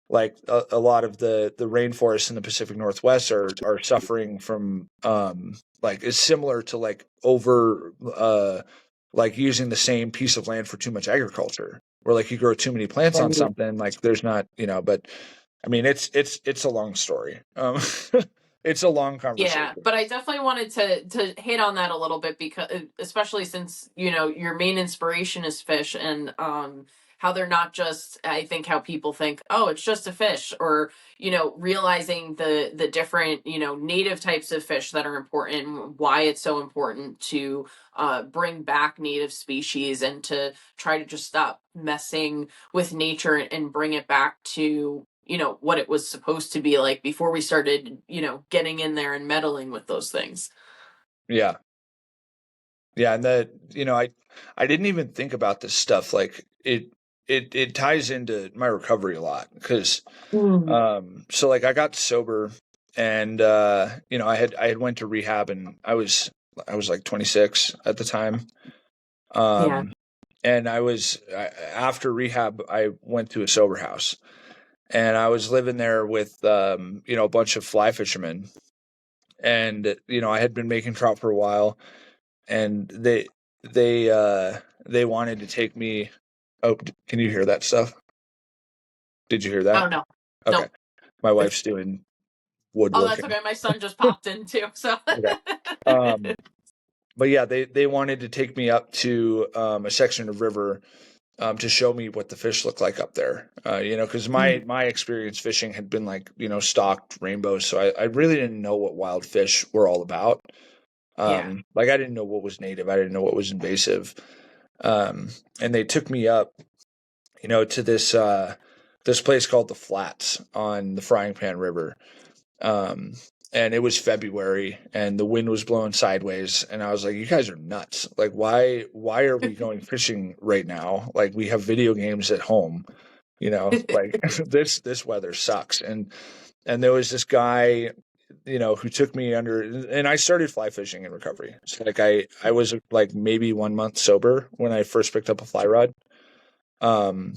like a lot of the rainforests in the Pacific Northwest are suffering from like it's similar to like over like using the same piece of land for too much agriculture, where like you grow too many plants on something, like there's not, but I mean it's a long story. It's a long Yeah, conversation. but I definitely wanted to hit on that a little bit, because especially since your main inspiration is fish, and how they're not just, I think, how people think, oh, it's just a fish, or realizing the different native types of fish that are important, and why it's so important to bring back native species, and to try to just stop messing with nature and bring it back to what it was supposed to be like before we started getting in there and meddling with those things. Yeah. Yeah, and I didn't even think about this stuff. Like it ties into my recovery a lot, because Mm. so like I got sober, and I had went to rehab, and I was like 26 at the time. Yeah. Um and after rehab I went to a sober house, and I was living there with a bunch of fly fishermen, and I had been making trout for a while, and they wanted to take me. Oh, can you hear that stuff? Did you hear Oh that? no. Okay. Nope. My wife's doing Oh, that's woodworking. okay. My son just popped in too. So Okay. Um, but yeah, they wanted to take me up to a section of river, to show me what the fish look like up there. Because my experience fishing had been like stocked rainbows, so I really didn't know what wild fish were all about. yeah. Like I didn't know what was native, I didn't know what was invasive. And they took me up, to this place called the Flats on the Frying Pan River. Um, and it was February, and the wind was blowing sideways, and I was like, "You guys are nuts! Like, why are we going fishing right now? Like, we have video games at home, like this weather sucks." And there was this guy, who took me under, and I started fly fishing in recovery. So like I was like maybe 1 month sober when I first picked up a fly rod. Um,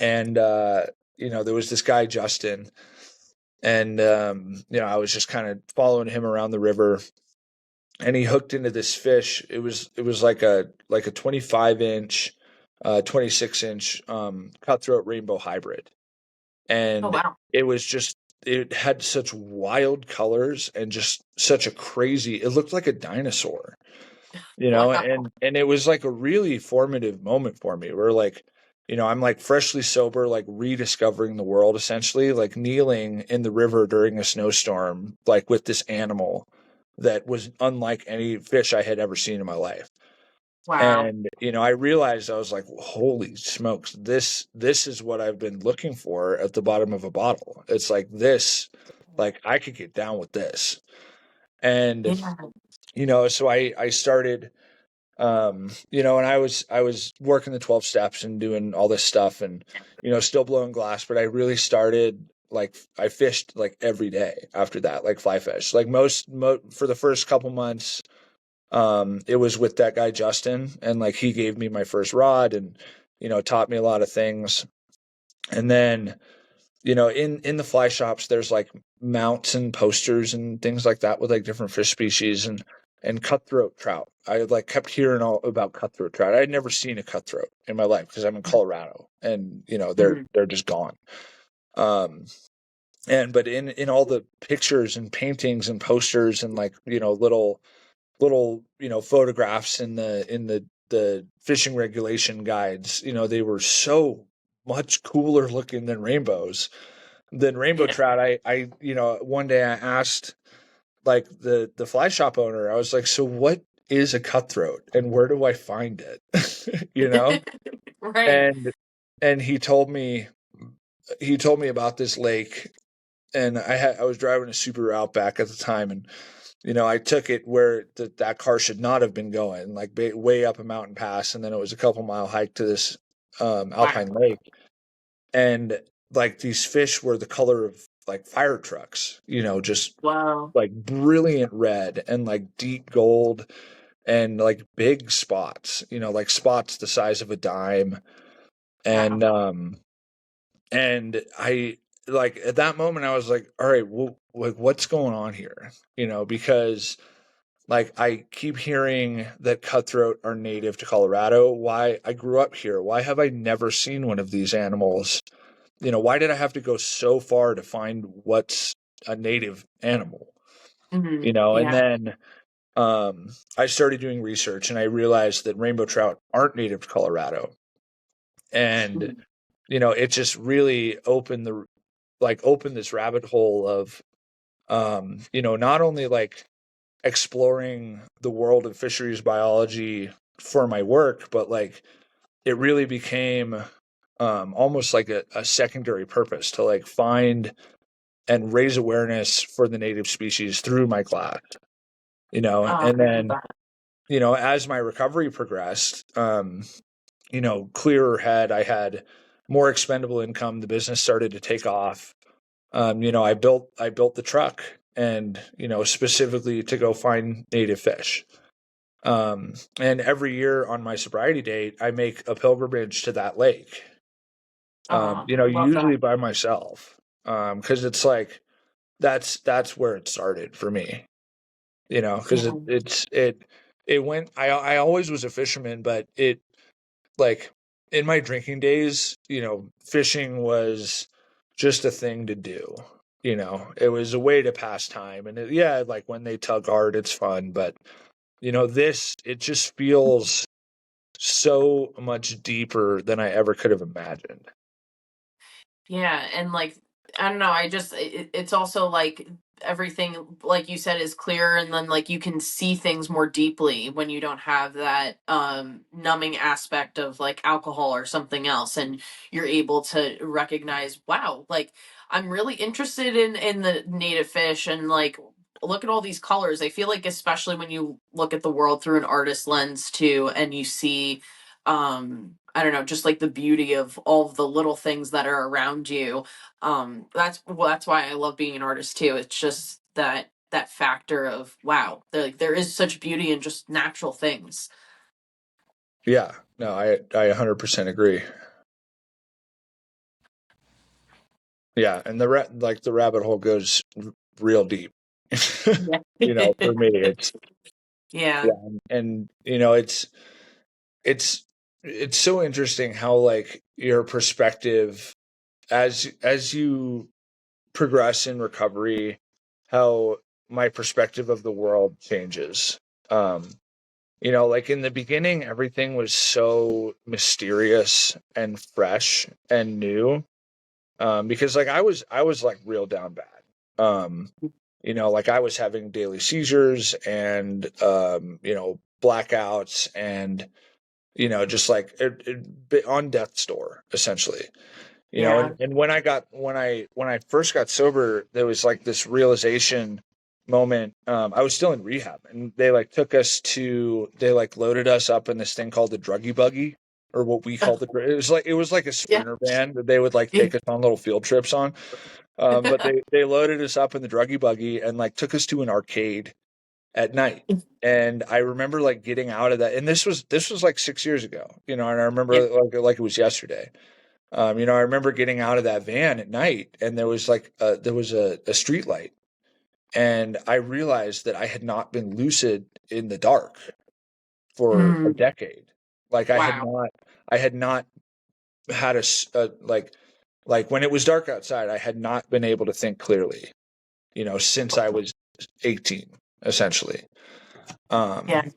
and there was this guy Justin, and I was just kind of following him around the river, and he hooked into this fish. It was like a 25-inch, 26-inch cutthroat rainbow hybrid, Oh and wow. it had such wild colors and just such a crazy. It looked like a dinosaur, Wow. and it was like a really formative moment for me, where like I'm like freshly sober, like rediscovering the world, essentially, like kneeling in the river during a snowstorm, like with this animal that was unlike any fish I had ever seen in my life. Wow. And I realized, I was like, holy smokes, this is what I've been looking for at the bottom of a bottle. It's like this, like I could get down with this. And Yeah. so I started, and I was working the 12 steps and doing all this stuff, and still blowing glass, but I really started, like I fished like every day after that, like fly fish, like for the first couple months. It was with that guy Justin, and like he gave me my first rod, and taught me a lot of things. And then in the fly shops, there's like mounts and posters and things like that with like different fish species, and cutthroat trout. I like kept hearing all about cutthroat trout. I had never seen a cutthroat in my life, because I'm in Colorado, and they're Mhm. they're just gone. Um, but in all the pictures and paintings and posters, and like little photographs in the fishing regulation guides, they were so much cooler looking than rainbow trout. I one day I asked like the fly shop owner, I was like, so what is a cutthroat, and where do I find it? Right. and and he told me about this lake and I was driving a Subaru Outback at the time, and I took it where that car should not have been going, like way up a mountain pass, and then it was a couple mile hike to this Wow. alpine lake, and like these fish were the color of like fire trucks, just Wow. like brilliant red and like deep gold and like big spots, like spots the size of a dime. Wow. And I like at that moment I was like, all right, well, like what's going on here? Because like I keep hearing that cutthroat are native to Colorado. Why? I grew up here. Why have I never seen one of these animals? Why did I have to go so far to find what's a native animal? And Yeah. then I started doing research and I realized that rainbow trout aren't native to Colorado. And it just really opened this rabbit hole of not only like exploring the world of fisheries biology for my work, but like it really became almost like a secondary purpose to like find and raise awareness for the native species through my class, and I love then, that. as my recovery progressed, clearer head, I had more expendable income. The business started to take off. I built the truck and, specifically to go find native fish. And every year on my sobriety date, I make a pilgrimage to that lake, Love that. usually by myself. Cause it's like, that's where it started for me, cause Yeah. it went, I always was a fisherman, but like in my drinking days, fishing was just a thing to do. It was a way to pass time. And yeah, like when they tug hard, it's fun. But, it just feels so much deeper than I ever could have imagined. Yeah, and like I don't know, it's also like everything like you said is clearer, and then like you can see things more deeply when you don't have that numbing aspect of like alcohol or something else, and you're able to recognize, wow, like I'm really interested in the native fish, and like look at all these colors. I feel like especially when you look at the world through an artist lens too, and you see I don't know, just like the beauty of all of the little things that are around you. That's why I love being an artist too. It's just that factor of wow, there is such beauty in just natural things. Yeah, no, I 100% agree. Yeah, and like the rabbit hole goes real deep. Yeah. For me, it's Yeah. yeah, and it's it's so interesting how like your perspective as you progress in recovery, how my perspective of the world changes. Um, like in the beginning, everything was so mysterious and fresh and new. Because like I was like real down bad. Like I was having daily seizures and blackouts and just like on death's door essentially. Yeah. And when I first got sober, there was like this realization moment. I was still in rehab, and they like they like loaded us up in this thing called the druggy buggy, or what we called it was like a Yeah. sprinter van that they would like take us on little field trips on. But they loaded us up in the druggy buggy and like took us to an arcade at night. And I remember like getting out of that, and this was like 6 years ago, and I Yeah. remember like it was yesterday. I remember getting out of that van at night, and there was a street light, and I realized that I had not been lucid in the dark for a Mm, decade. Like wow. I had not had like when it was dark outside, I had not been able to think clearly, since I was 18, essentially. Yeah. Um,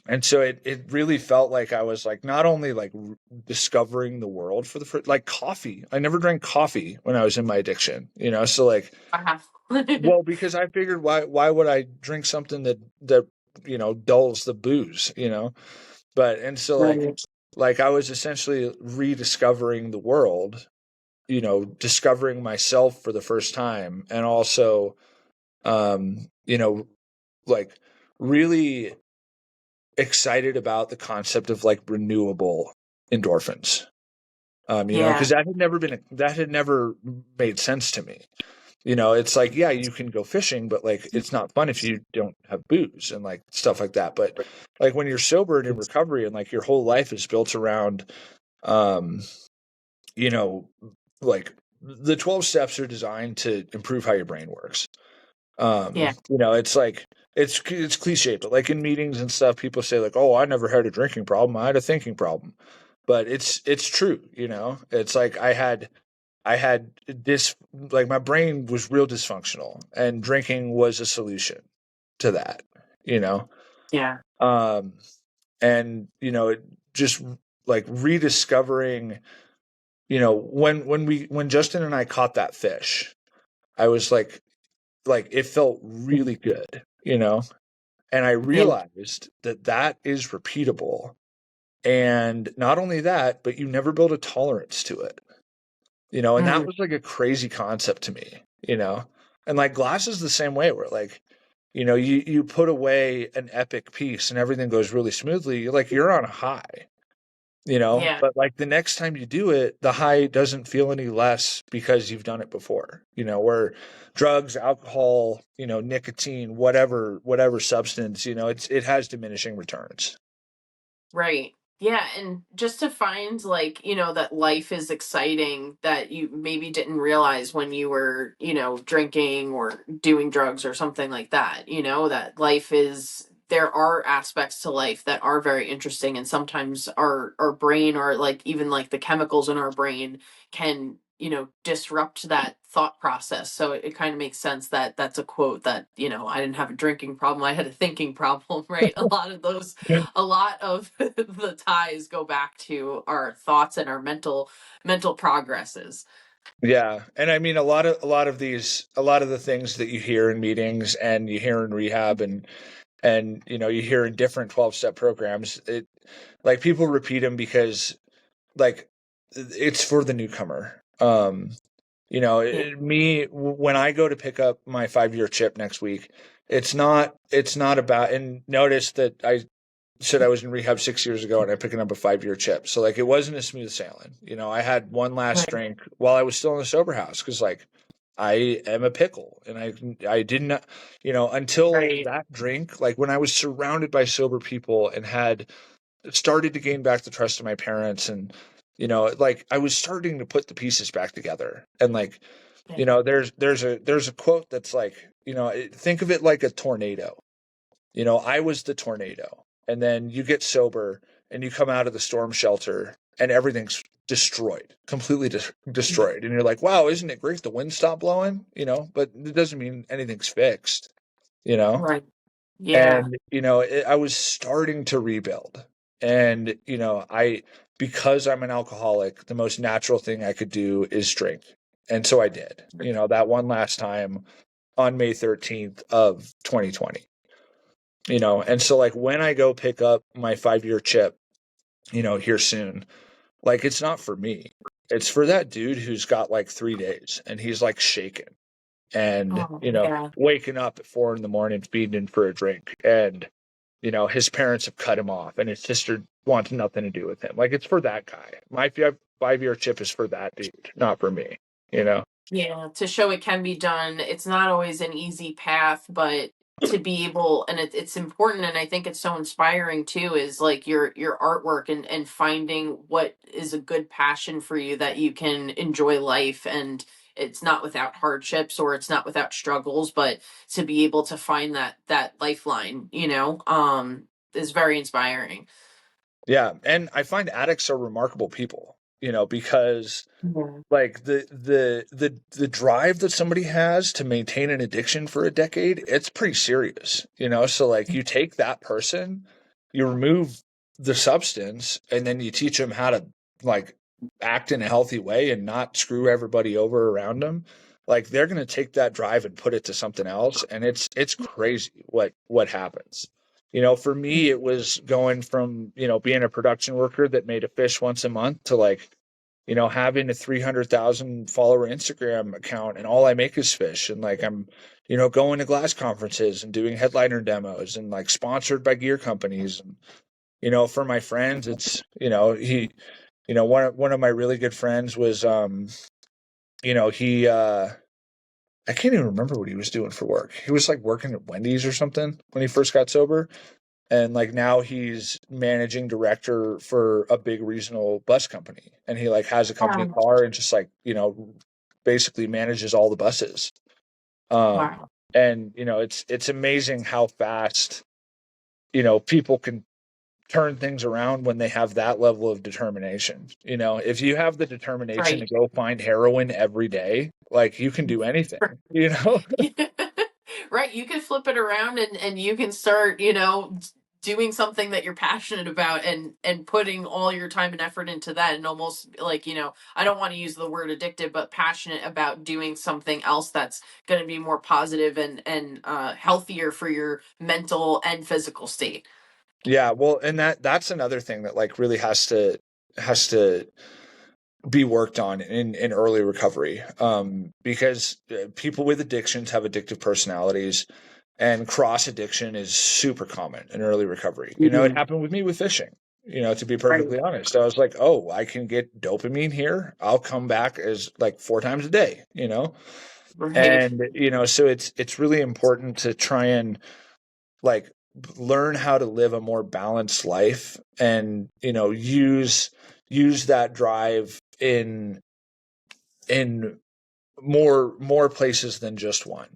and so it really felt like I was like not only like discovering the world for the first, like coffee. I never drank coffee when I was in my addiction, so like, Wow. well, because I figured why would I drink something that dulls the booze, but and so Right. like I was essentially rediscovering the world discovering myself for the first time, and also, like really excited about the concept of like renewable endorphins. Yeah. Because that had never made sense to me. It's like, yeah, you can go fishing, but like it's not fun if you don't have booze and like stuff like that. But like when you're sober and in recovery and like your whole life is built around, um, you know, like the 12 steps are designed to improve how your brain works. Yeah. It's like it's cliche, but like in meetings and stuff, people say like, "Oh, I never had a drinking problem. I had a thinking problem." But it's true. It's like I had this, like my brain was real dysfunctional, and drinking was a solution to that. You know, Yeah. um, and it just like rediscovering. When Justin and I caught that fish, I was like it felt really good. And I Yeah. realized that that is repeatable. And not only that, but you never build a tolerance to it. And that Mhm. was like a crazy concept to me. And like glass is the same way, where like, you put away an epic piece and everything goes really smoothly. You're on a high, Yeah. but like the next time you do it, the high doesn't feel any less because you've done it before. Where drugs, alcohol, nicotine, whatever substance, it has diminishing returns. Right. Yeah, and just to find like, that life is exciting that you maybe didn't realize when you were, drinking or doing drugs or something like that, that life is there are aspects to life that are very interesting, and sometimes our brain, or like even like the chemicals in our brain, can disrupt that thought process. So it kind of makes sense that that's a quote that, I didn't have a drinking problem, I had a thinking problem. Right, a lot of the ties go back to our thoughts and our mental progresses. Yeah, and I mean a lot of the things that you hear in meetings and you hear in rehab, and you hear in different 12-step programs, it like people repeat them because like it's for the newcomer. Yeah. When I go to pick up my 5-year chip next week, it's not about, and notice that I said I was in rehab 6 years ago and I'm picking up a 5-year chip. So like it wasn't a smooth sailing. I had one last Right. drink while I was still in the sober house because like I am a pickle, and I didn't, until Right. that drink, like when I was surrounded by sober people and had started to gain back the trust of my parents, and like I was starting to put the pieces back together. And like, Yeah. there's a quote that's like, think of it like a tornado. I was the tornado, and then you get sober and you come out of the storm shelter and everything's destroyed, completely destroyed, and you're like, wow, isn't it great the wind stopped blowing? But it doesn't mean anything's fixed. you know Right. Yeah. and I was starting to rebuild. And because I'm an alcoholic, the most natural thing I could do is drink. And so I did, that one last time on May 13th of 2020. And so like when I go pick up my 5-year chip, here soon, like it's not for me. It's for that dude who's got like 3 days and he's like shaking, and Oh, yeah. waking up at 4 in the morning feeding him for a drink, and his parents have cut him off, and his sister wants nothing to do with him. Like it's for that guy. My 5-year chip is for that dude, not for me. you know Yeah, to show it can be done. It's not always an easy path, but to be able, and it's important, and I think it's so inspiring too, is like your artwork, and finding what is a good passion for you that you can enjoy life, and it's not without hardships or it's not without struggles, but to be able to find that lifeline, is very inspiring. yeah, and I find addicts are remarkable people, because Yeah. like the drive that somebody has to maintain an addiction for a decade, it's pretty serious. So like you take that person, you remove the substance, and then you teach them how to like act in a healthy way and not screw everybody over around them. Like they're going to take that drive and put it to something else, and it's crazy what happens. For me, it was going from being a production worker that made a fish once a month to like having a 300,000 follower Instagram account and all I make is fish. And like, I'm, going to glass conferences and doing headliner demos and like sponsored by gear companies. And, for my friends, it's, one of my really good friends was, he, I can't even remember what he was doing for work. He was like working at Wendy's or something when he first got sober. And like now he's managing director for a big regional bus company. And he like has a company Wow. car and just like, basically manages all the buses. Um, Wow. and it's amazing how fast, people can turn things around when they have that level of determination. If you have the determination to Right. go find heroin every day, like you can do anything. Right. You can flip it around and you can start, doing something that you're passionate about and putting all your time and effort into that, and almost like, I don't want to use the word addicted, but passionate about doing something else that's going to be more positive and healthier for your mental and physical state. Yeah, well, and that's another thing that like really has to be worked on in early recovery, because people with addictions have addictive personalities, and cross addiction is super common in early recovery. It happened with me with fishing. To be Right. perfectly honest, I was like, oh, I can get dopamine here. I'll come back as like 4 times a day. Right. And so it's really important to try and like learn how to live a more balanced life, and use that drive in more places than just one.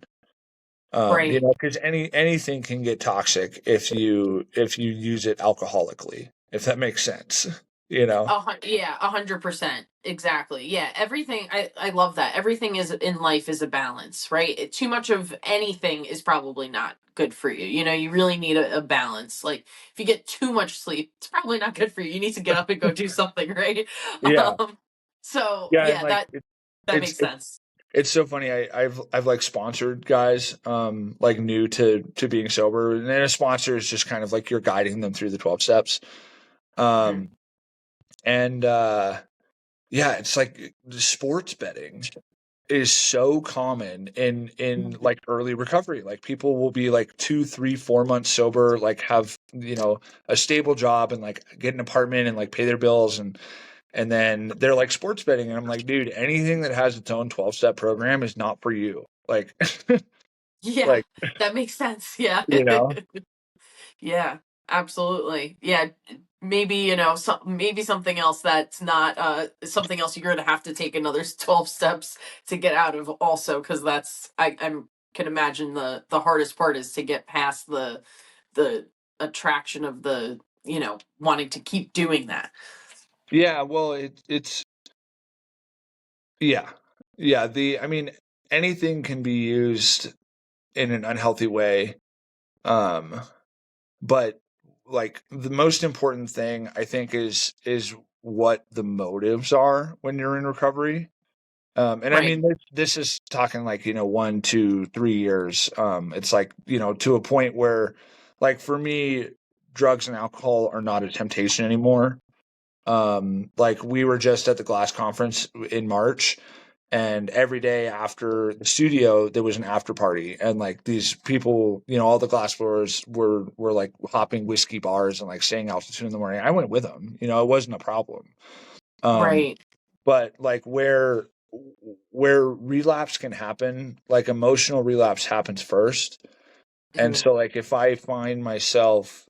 Right. Because anything can get toxic if you use it alcoholically, if that makes sense. Yeah, 100%. Exactly. Yeah, everything. I love that. Everything is in life is a balance, right? Too much of anything is probably not good for you. You really need a balance. Like if you get too much sleep, it's probably not good for you. You need to get up and go do something, right? Yeah, Um, so yeah, and yeah, like that it's makes it's sense. it's so funny. I've like sponsored guys, like new to being sober, and then a sponsor is just kind of like you're guiding them through the 12 steps. Mhm. Um, and yeah, it's like sports betting is so common in like early recovery. Like people will be like 2, 3, 4 months sober, like have a stable job and like get an apartment and like pay their bills, and then they're like sports betting, and I'm like, dude, anything that has its own 12-step program is not for you. Like, Yeah, like that makes sense. Yeah. you know, Yeah, absolutely. Yeah, maybe, maybe something else that's not something else you're going to have to take another 12 steps to get out of also, cuz that's I'm can imagine the hardest part is to get past the attraction of the, wanting to keep doing that. yeah. Well, it's yeah, yeah. I mean, anything can be used in an unhealthy way. Um, but like the most important thing I think is what the motives are when you're in recovery. And I Right. mean, this is talking like 1, 2, 3 years. It's like to a point where, like for me, drugs and alcohol are not a temptation anymore. Like we were just at the glass conference in March, and every day after the studio there was an after party, and like these people, all the glass blowers were like hopping whiskey bars and like staying out till 2 in the morning. I went with them. It wasn't a problem. um Right. but like where relapse can happen, like emotional relapse happens first. And Mhm. so like if I find myself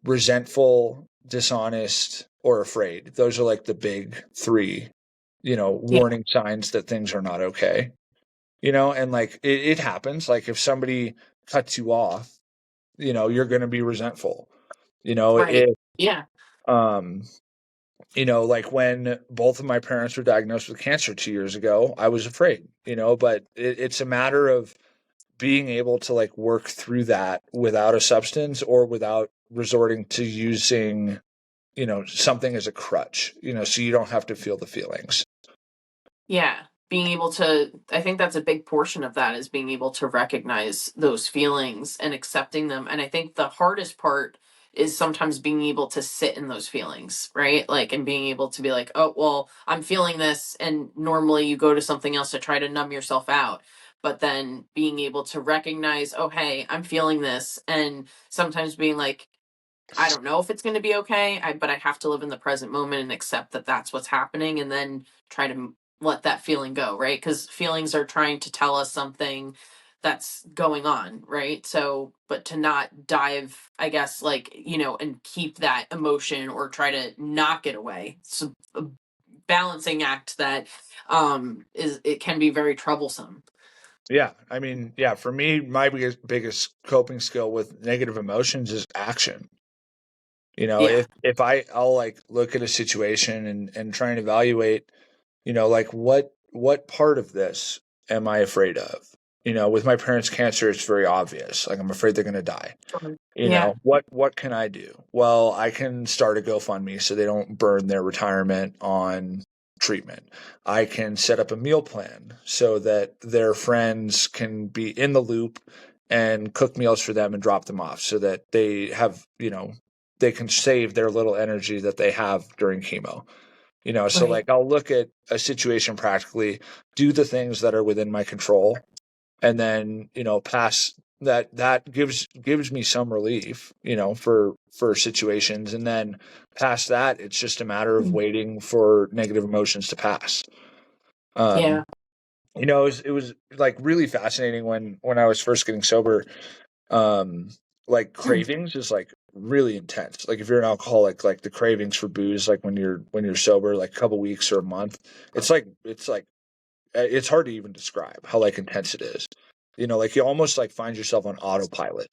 resentful, dishonest, or afraid, those are like the big three, Yeah. warning signs that things are not okay. And like it happens. Like if somebody cuts you off, you're going to be resentful. Right. If Yeah. um like when both of my parents were diagnosed with cancer 2 years ago, I was afraid. But it's a matter of being able to like work through that without a substance or without resorting to using something as a crutch, so you don't have to feel the feelings. Yeah, being able to, I think that's a big portion of that, is being able to recognize those feelings and accepting them. And I think the hardest part is sometimes being able to sit in those feelings, right? Like, and being able to be like, oh, well, I'm feeling this. And normally you go to something else to try to numb yourself out. But then being able to recognize, oh, hey, I'm feeling this. And sometimes being like, I don't know if it's going to be okay, but I have to live in the present moment and accept that that's what's happening, and then try to let that feeling go, right? Because feelings are trying to tell us something that's going on, right? So, but to not dive, I guess, like, and keep that emotion or try to knock it away. It's a balancing act that it can be very troublesome. Yeah, I mean, yeah, for me, my biggest coping skill with negative emotions is action. Yeah. If I'll like look at a situation and try and evaluate, like what part of this am I afraid of? With my parents' cancer, it's very obvious. Like I'm afraid they're going to die. Yeah. What can I do? Well, I can start a GoFundMe so they don't burn their retirement on treatment. I can set up a meal plan so that their friends can be in the loop and cook meals for them and drop them off so that they have, they can save their little energy that they have during chemo. So Right. like I'll look at a situation practically, do the things that are within my control, and then pass that gives me some relief for situations, and then past that it's just a matter of waiting for negative emotions to pass. um Yeah. it was like really fascinating when I was first getting sober. um like cravings is like really intense. Like if you're an alcoholic, like the cravings for booze, like when you're sober, like a couple weeks or a month, it's like it's hard to even describe how like intense it is. Like you almost like find yourself on autopilot,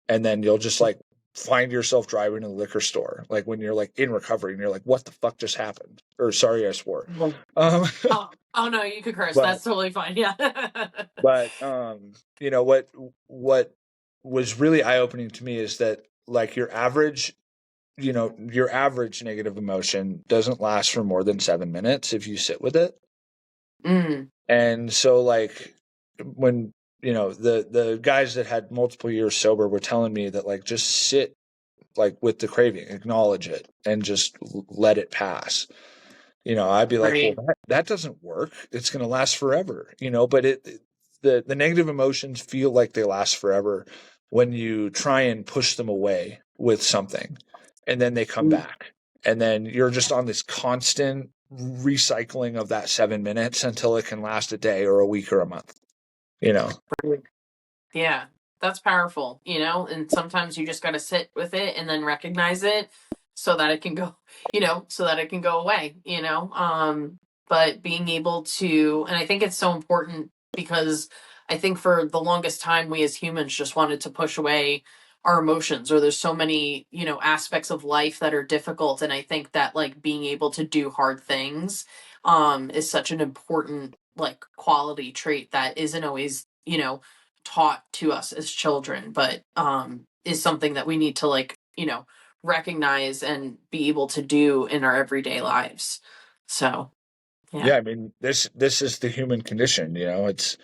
and then you'll just like find yourself driving to the liquor store, like when you're like in recovery, and you're like, "What the fuck just happened?" Or sorry, I swore. Um, Oh no, you could curse. but That's totally fine. Yeah. what was really eye opening to me is that like your average negative emotion doesn't last for more than 7 minutes if you sit with it. Mm, And so like when the guys that had multiple years sober were telling me that like just sit like with the craving, acknowledge it, and just let it pass. I'd be like, well, right. that doesn't work. It's going to last forever, but the negative emotions feel like they last forever when you try and push them away with something, and then they come back, and then you're just on this constant recycling of that 7 minutes until it can last a day or a week or a month. You know, Yeah, that's powerful, and sometimes you just got to sit with it and then recognize it so that it can go, so that it can go away, but being able to, and I think it's so important because I think for the longest time, we as humans just wanted to push away our emotions, or there's so many, aspects of life that are difficult. And I think that like being able to do hard things, is such an important like quality trait that isn't always, taught to us as children, but is something that we need to like, recognize and be able to do in our everyday lives. So, yeah. yeah. I mean, this is the human condition. It's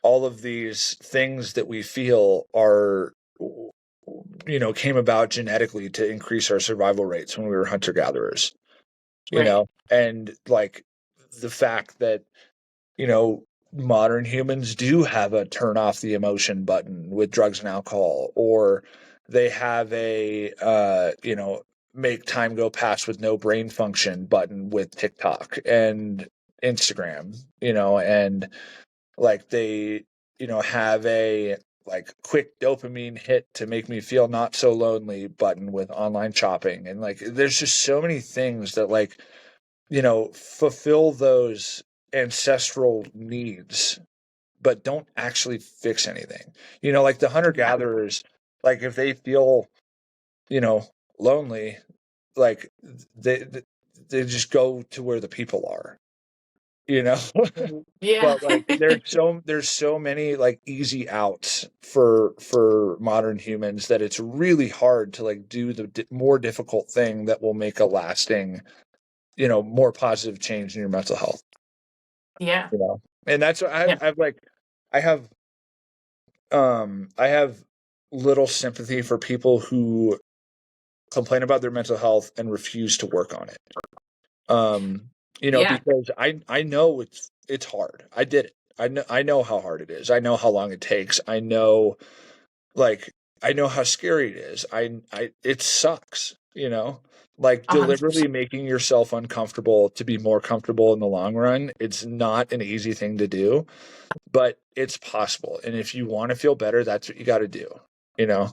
all of these things that we feel are came about genetically to increase our survival rates when we were hunter gatherers. Right. And like the fact that you know modern humans do have a turn off the emotion button with drugs and alcohol, or they have a make time go past with no brain function button with TikTok and Instagram, and like they have a like quick dopamine hit to make me feel not so lonely button with online shopping. And like there's just so many things that like fulfill those ancestral needs but don't actually fix anything. Like the hunter Yeah. gatherers, like if they feel you know lonely, like they they just go to where the people are, you know Yeah. but like there's so many like easy outs for modern humans that it's really hard to like do the more difficult thing that will make a lasting more positive change in your mental health. Yeah. And that's Yeah. I've like I have I have little sympathy for people who complain about their mental health and refuse to work on it. Yeah. Because I know it's hard. I did it. I know how hard it is. I know how long it takes. Like I know how scary it is. It sucks, like 100%. deliberately making yourself uncomfortable to be more comfortable in the long run. It's not an easy thing to do, but it's possible. And if you want to feel better, that's what you got to do, you know?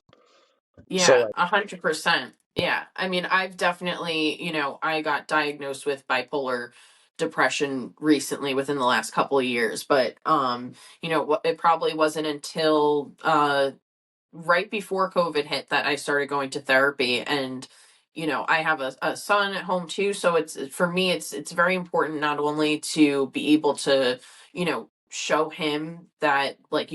So Yeah, like, 100%. Yeah. I mean, I've definitely, I got diagnosed with bipolar depression recently within the last couple of years, but it probably wasn't until right before COVID hit that I started going to therapy. And, I have a son at home too. So it's, for me, it's very important not only to be able to, show him that, like,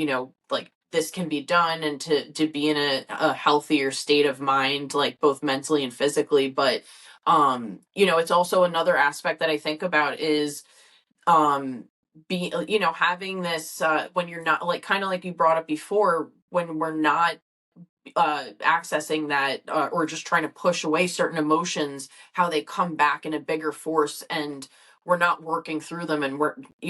like this can be done, and to be in a healthier state of mind, like both mentally and physically. But, it's also another aspect that I think about is, um be having this, when you're not, like, kind of like you brought up before, when we're not accessing that, or just trying to push away certain emotions, how they come back in a bigger force, and we're not working through them. And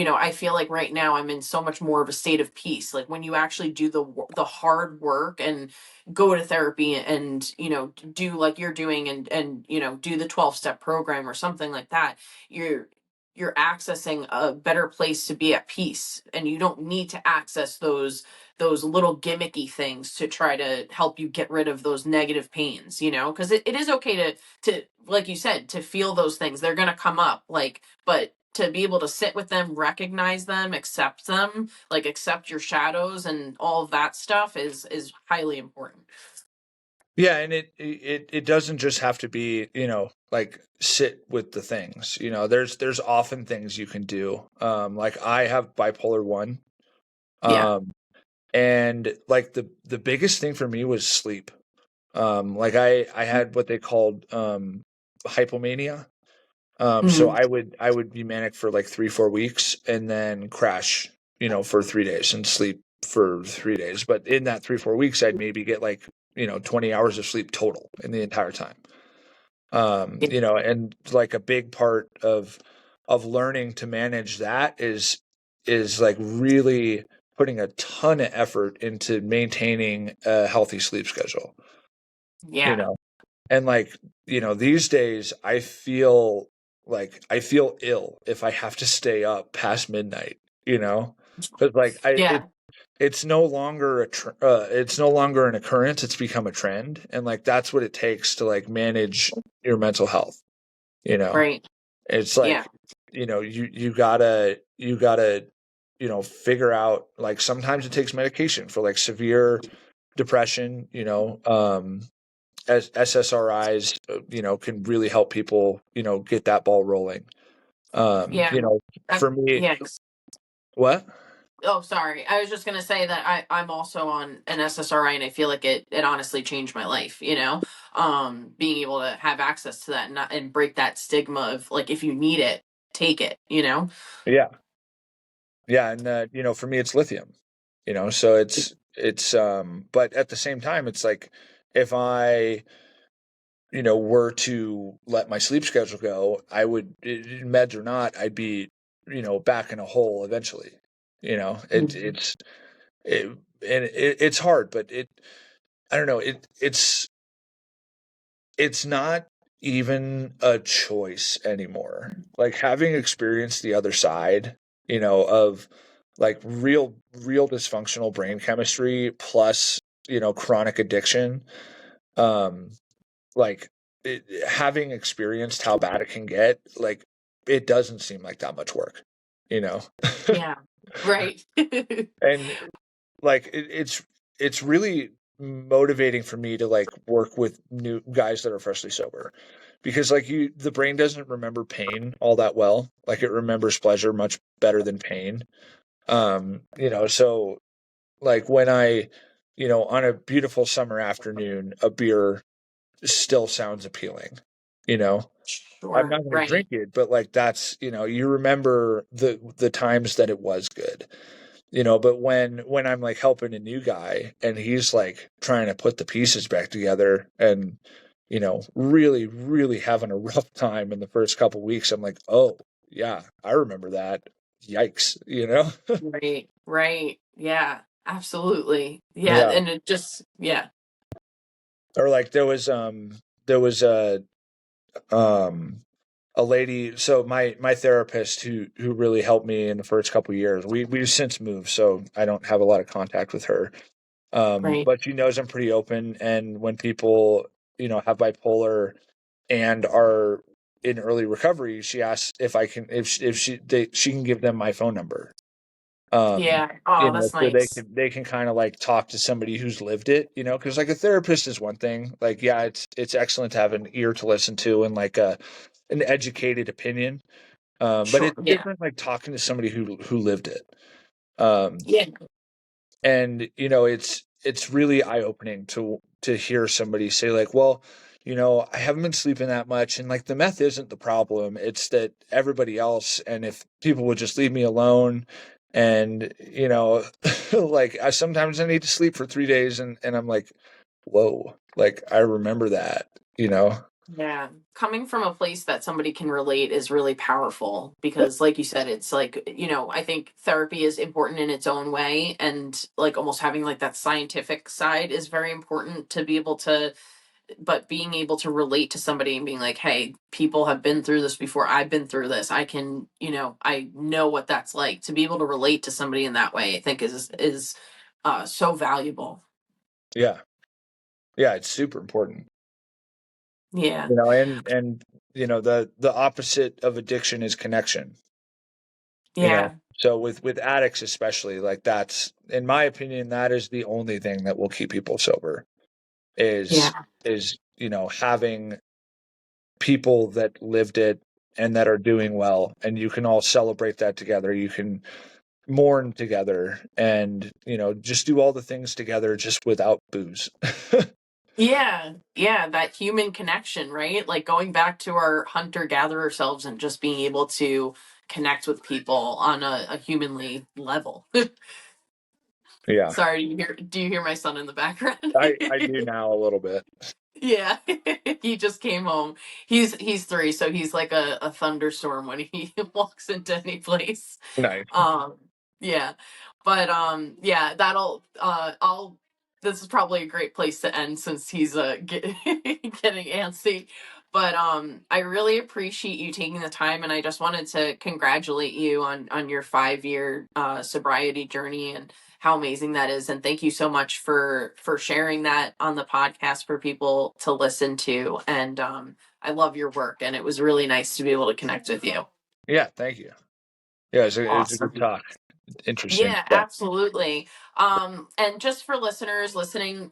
I feel like right now I'm in so much more of a state of peace, like when you actually do the hard work and go to therapy, and do like you're doing, and do the 12-step program or something like that. You're accessing a better place to be at peace, and you don't need to access those little gimmicky things to try to help you get rid of those negative pains, because it is okay to, like you said, to feel those things. They're going to come up, like, but to be able to sit with them, recognize them, like accept your shadows and all of that stuff is highly important. yeah, and it doesn't just have to be, like sit with the things. There's often things you can do. Like I have bipolar 1. Yeah. Um, and like the biggest thing for me was sleep. Like I had what they called hypomania. So Mhm. I would be manic for like 3-4 weeks and then crash, for 3 days and sleep for 3 days. But in that 3-4 weeks, I'd maybe get like 20 hours of sleep total in the entire time. Yeah. And like a big part of learning to manage that is like really putting a ton of effort into maintaining a healthy sleep schedule. You Yeah. know, and like, these days I feel ill if I have to stay up past midnight, because like Yeah. it's no longer it's no longer an occurrence, it's become a trend. And like that's what it takes to like manage your mental health, you know. Right. It's Yeah. like, you gotta figure out, like sometimes it takes medication for like severe depression, as SSRIs, can really help people, get that ball rolling. Yeah. For me, Yeah. what? Oh, sorry. I was just gonna say that I'm also on an SSRI, and I feel like it honestly changed my life. Being able to have access to that, and break that stigma of, like, if you need it, take it. Yeah, yeah, and for me, it's lithium. So but at the same time, it's like if I were to let my sleep schedule go, I would, meds or not, I'd be back in a hole eventually. It Mhm. it's it, and it's hard, but I don't know. It's not even a choice anymore. Like having experienced the other side, of like real dysfunctional brain chemistry plus, chronic addiction, um, like having experienced how bad it can get, like it doesn't seem like that much work, you know? Yeah. Right. And like it's really motivating for me to like work with new guys that are freshly sober, because like the brain doesn't remember pain all that well. Like it remembers pleasure much better than pain. So like when on a beautiful summer afternoon, a beer still sounds appealing, you know I'm Sure. not going to Right. drink it, but like that's, you remember the times that it was good. But when I'm like helping a new guy and he's like trying to put the pieces back together, and really, really having a rough time in the first couple weeks, I'm like, oh, yeah, I remember that. Yikes, Right. Right. Yeah. Absolutely. Yeah. Yeah. And it just, yeah. Or like there was um, a lady. So my therapist who really helped me in the first couple of years. We've since moved, so I don't have a lot of contact with her. Right. But she knows I'm pretty open, and when people have bipolar and are in early recovery, she asks if I can if she can give them my phone number. Um, Yeah. Oh, that's so nice. they can kind of like talk to somebody who's lived it, because like a therapist is one thing. Like, yeah, it's excellent to have an ear to listen to and like an educated opinion. But Sure. it's Yeah. different like talking to somebody who lived it. Um, Yeah. and it's really eye opening to hear somebody say like, well, I haven't been sleeping that much, and like the meth isn't the problem. It's that everybody else, and if people would just leave me alone, and like I sometimes I need to sleep for 3 days, and I'm like, whoa, like I remember that. Yeah. Coming from a place that somebody can relate is really powerful because, like you said, it's like, I think therapy is important in its own way. And like almost having like that scientific side is very important to be able to, but being able to relate to somebody and being like, hey, people have been through this before. I've been through this. I can, I know what that's like. To be able to relate to somebody in that way, I think is so valuable. Yeah, yeah, it's super important. Yeah. And the opposite of addiction is connection. you know Yeah. so with addicts especially, like that's, in my opinion, that is the only thing that will keep people sober, is Yeah. having people that lived it and that are doing well, and you can all celebrate that together. You can mourn together, and just do all the things together, just without booze. Yeah, yeah, that human connection, right? Like going back to our hunter gatherer selves and just being able to connect with people on a humanly level. Yeah, Sorry, do you hear my son in the background? I do now a little bit. Yeah, he just came home. He's 3, so he's like a thunderstorm when he walks into any place. Nice. Um, yeah, but yeah, I'll. This is probably a great place to end since he's getting antsy. But I really appreciate you taking the time, and I just wanted to congratulate you on your 5-year sobriety journey and how amazing that is. And thank you so much for sharing that on the podcast for people to listen to. And I love your work, and it was really nice to be able to connect with you. Yeah, thank you. Yeah, it's a good Awesome. talk. Interesting Yeah, stuff. absolutely. And just for listeners listening,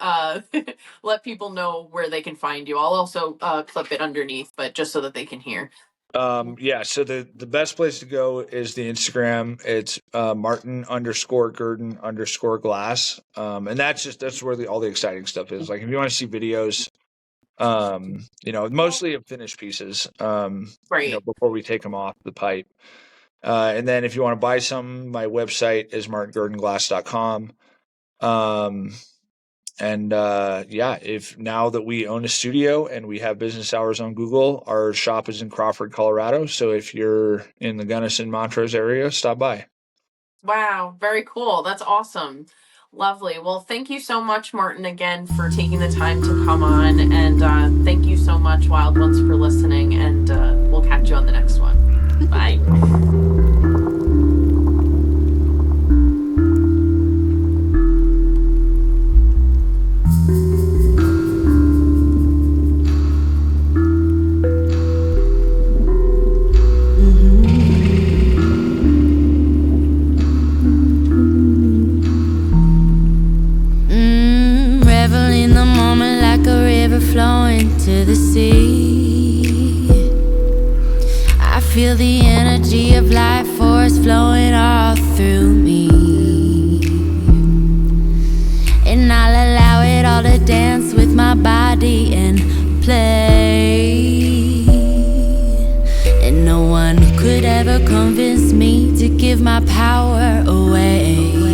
let people know where they can find you. I'll also clip it underneath, but just so that they can hear. Yeah, so the best place to go is the Instagram. It's Martin_Gerdin_glass. And that's where all the exciting stuff is. Like if you want to see videos, mostly of finished pieces, Right. before we take them off the pipe. And then if you want to buy some, my website is martingerdinglass.com. And yeah, if now that we own a studio and we have business hours on Google, our shop is in Crawford, Colorado. So if you're in the Gunnison, Montrose area, stop by. Wow, very cool. That's awesome. Lovely. Well, thank you so much, Martin, again for taking the time to come on. And thank you so much, Wild Ones, for listening. And we'll catch you on the next one. Bye. Revel in the moment like a river flowing to the sea. I feel the energy of life force flowing all through me, and I'll allow it all to dance with my body and play. And no one could ever convince me to give my power away.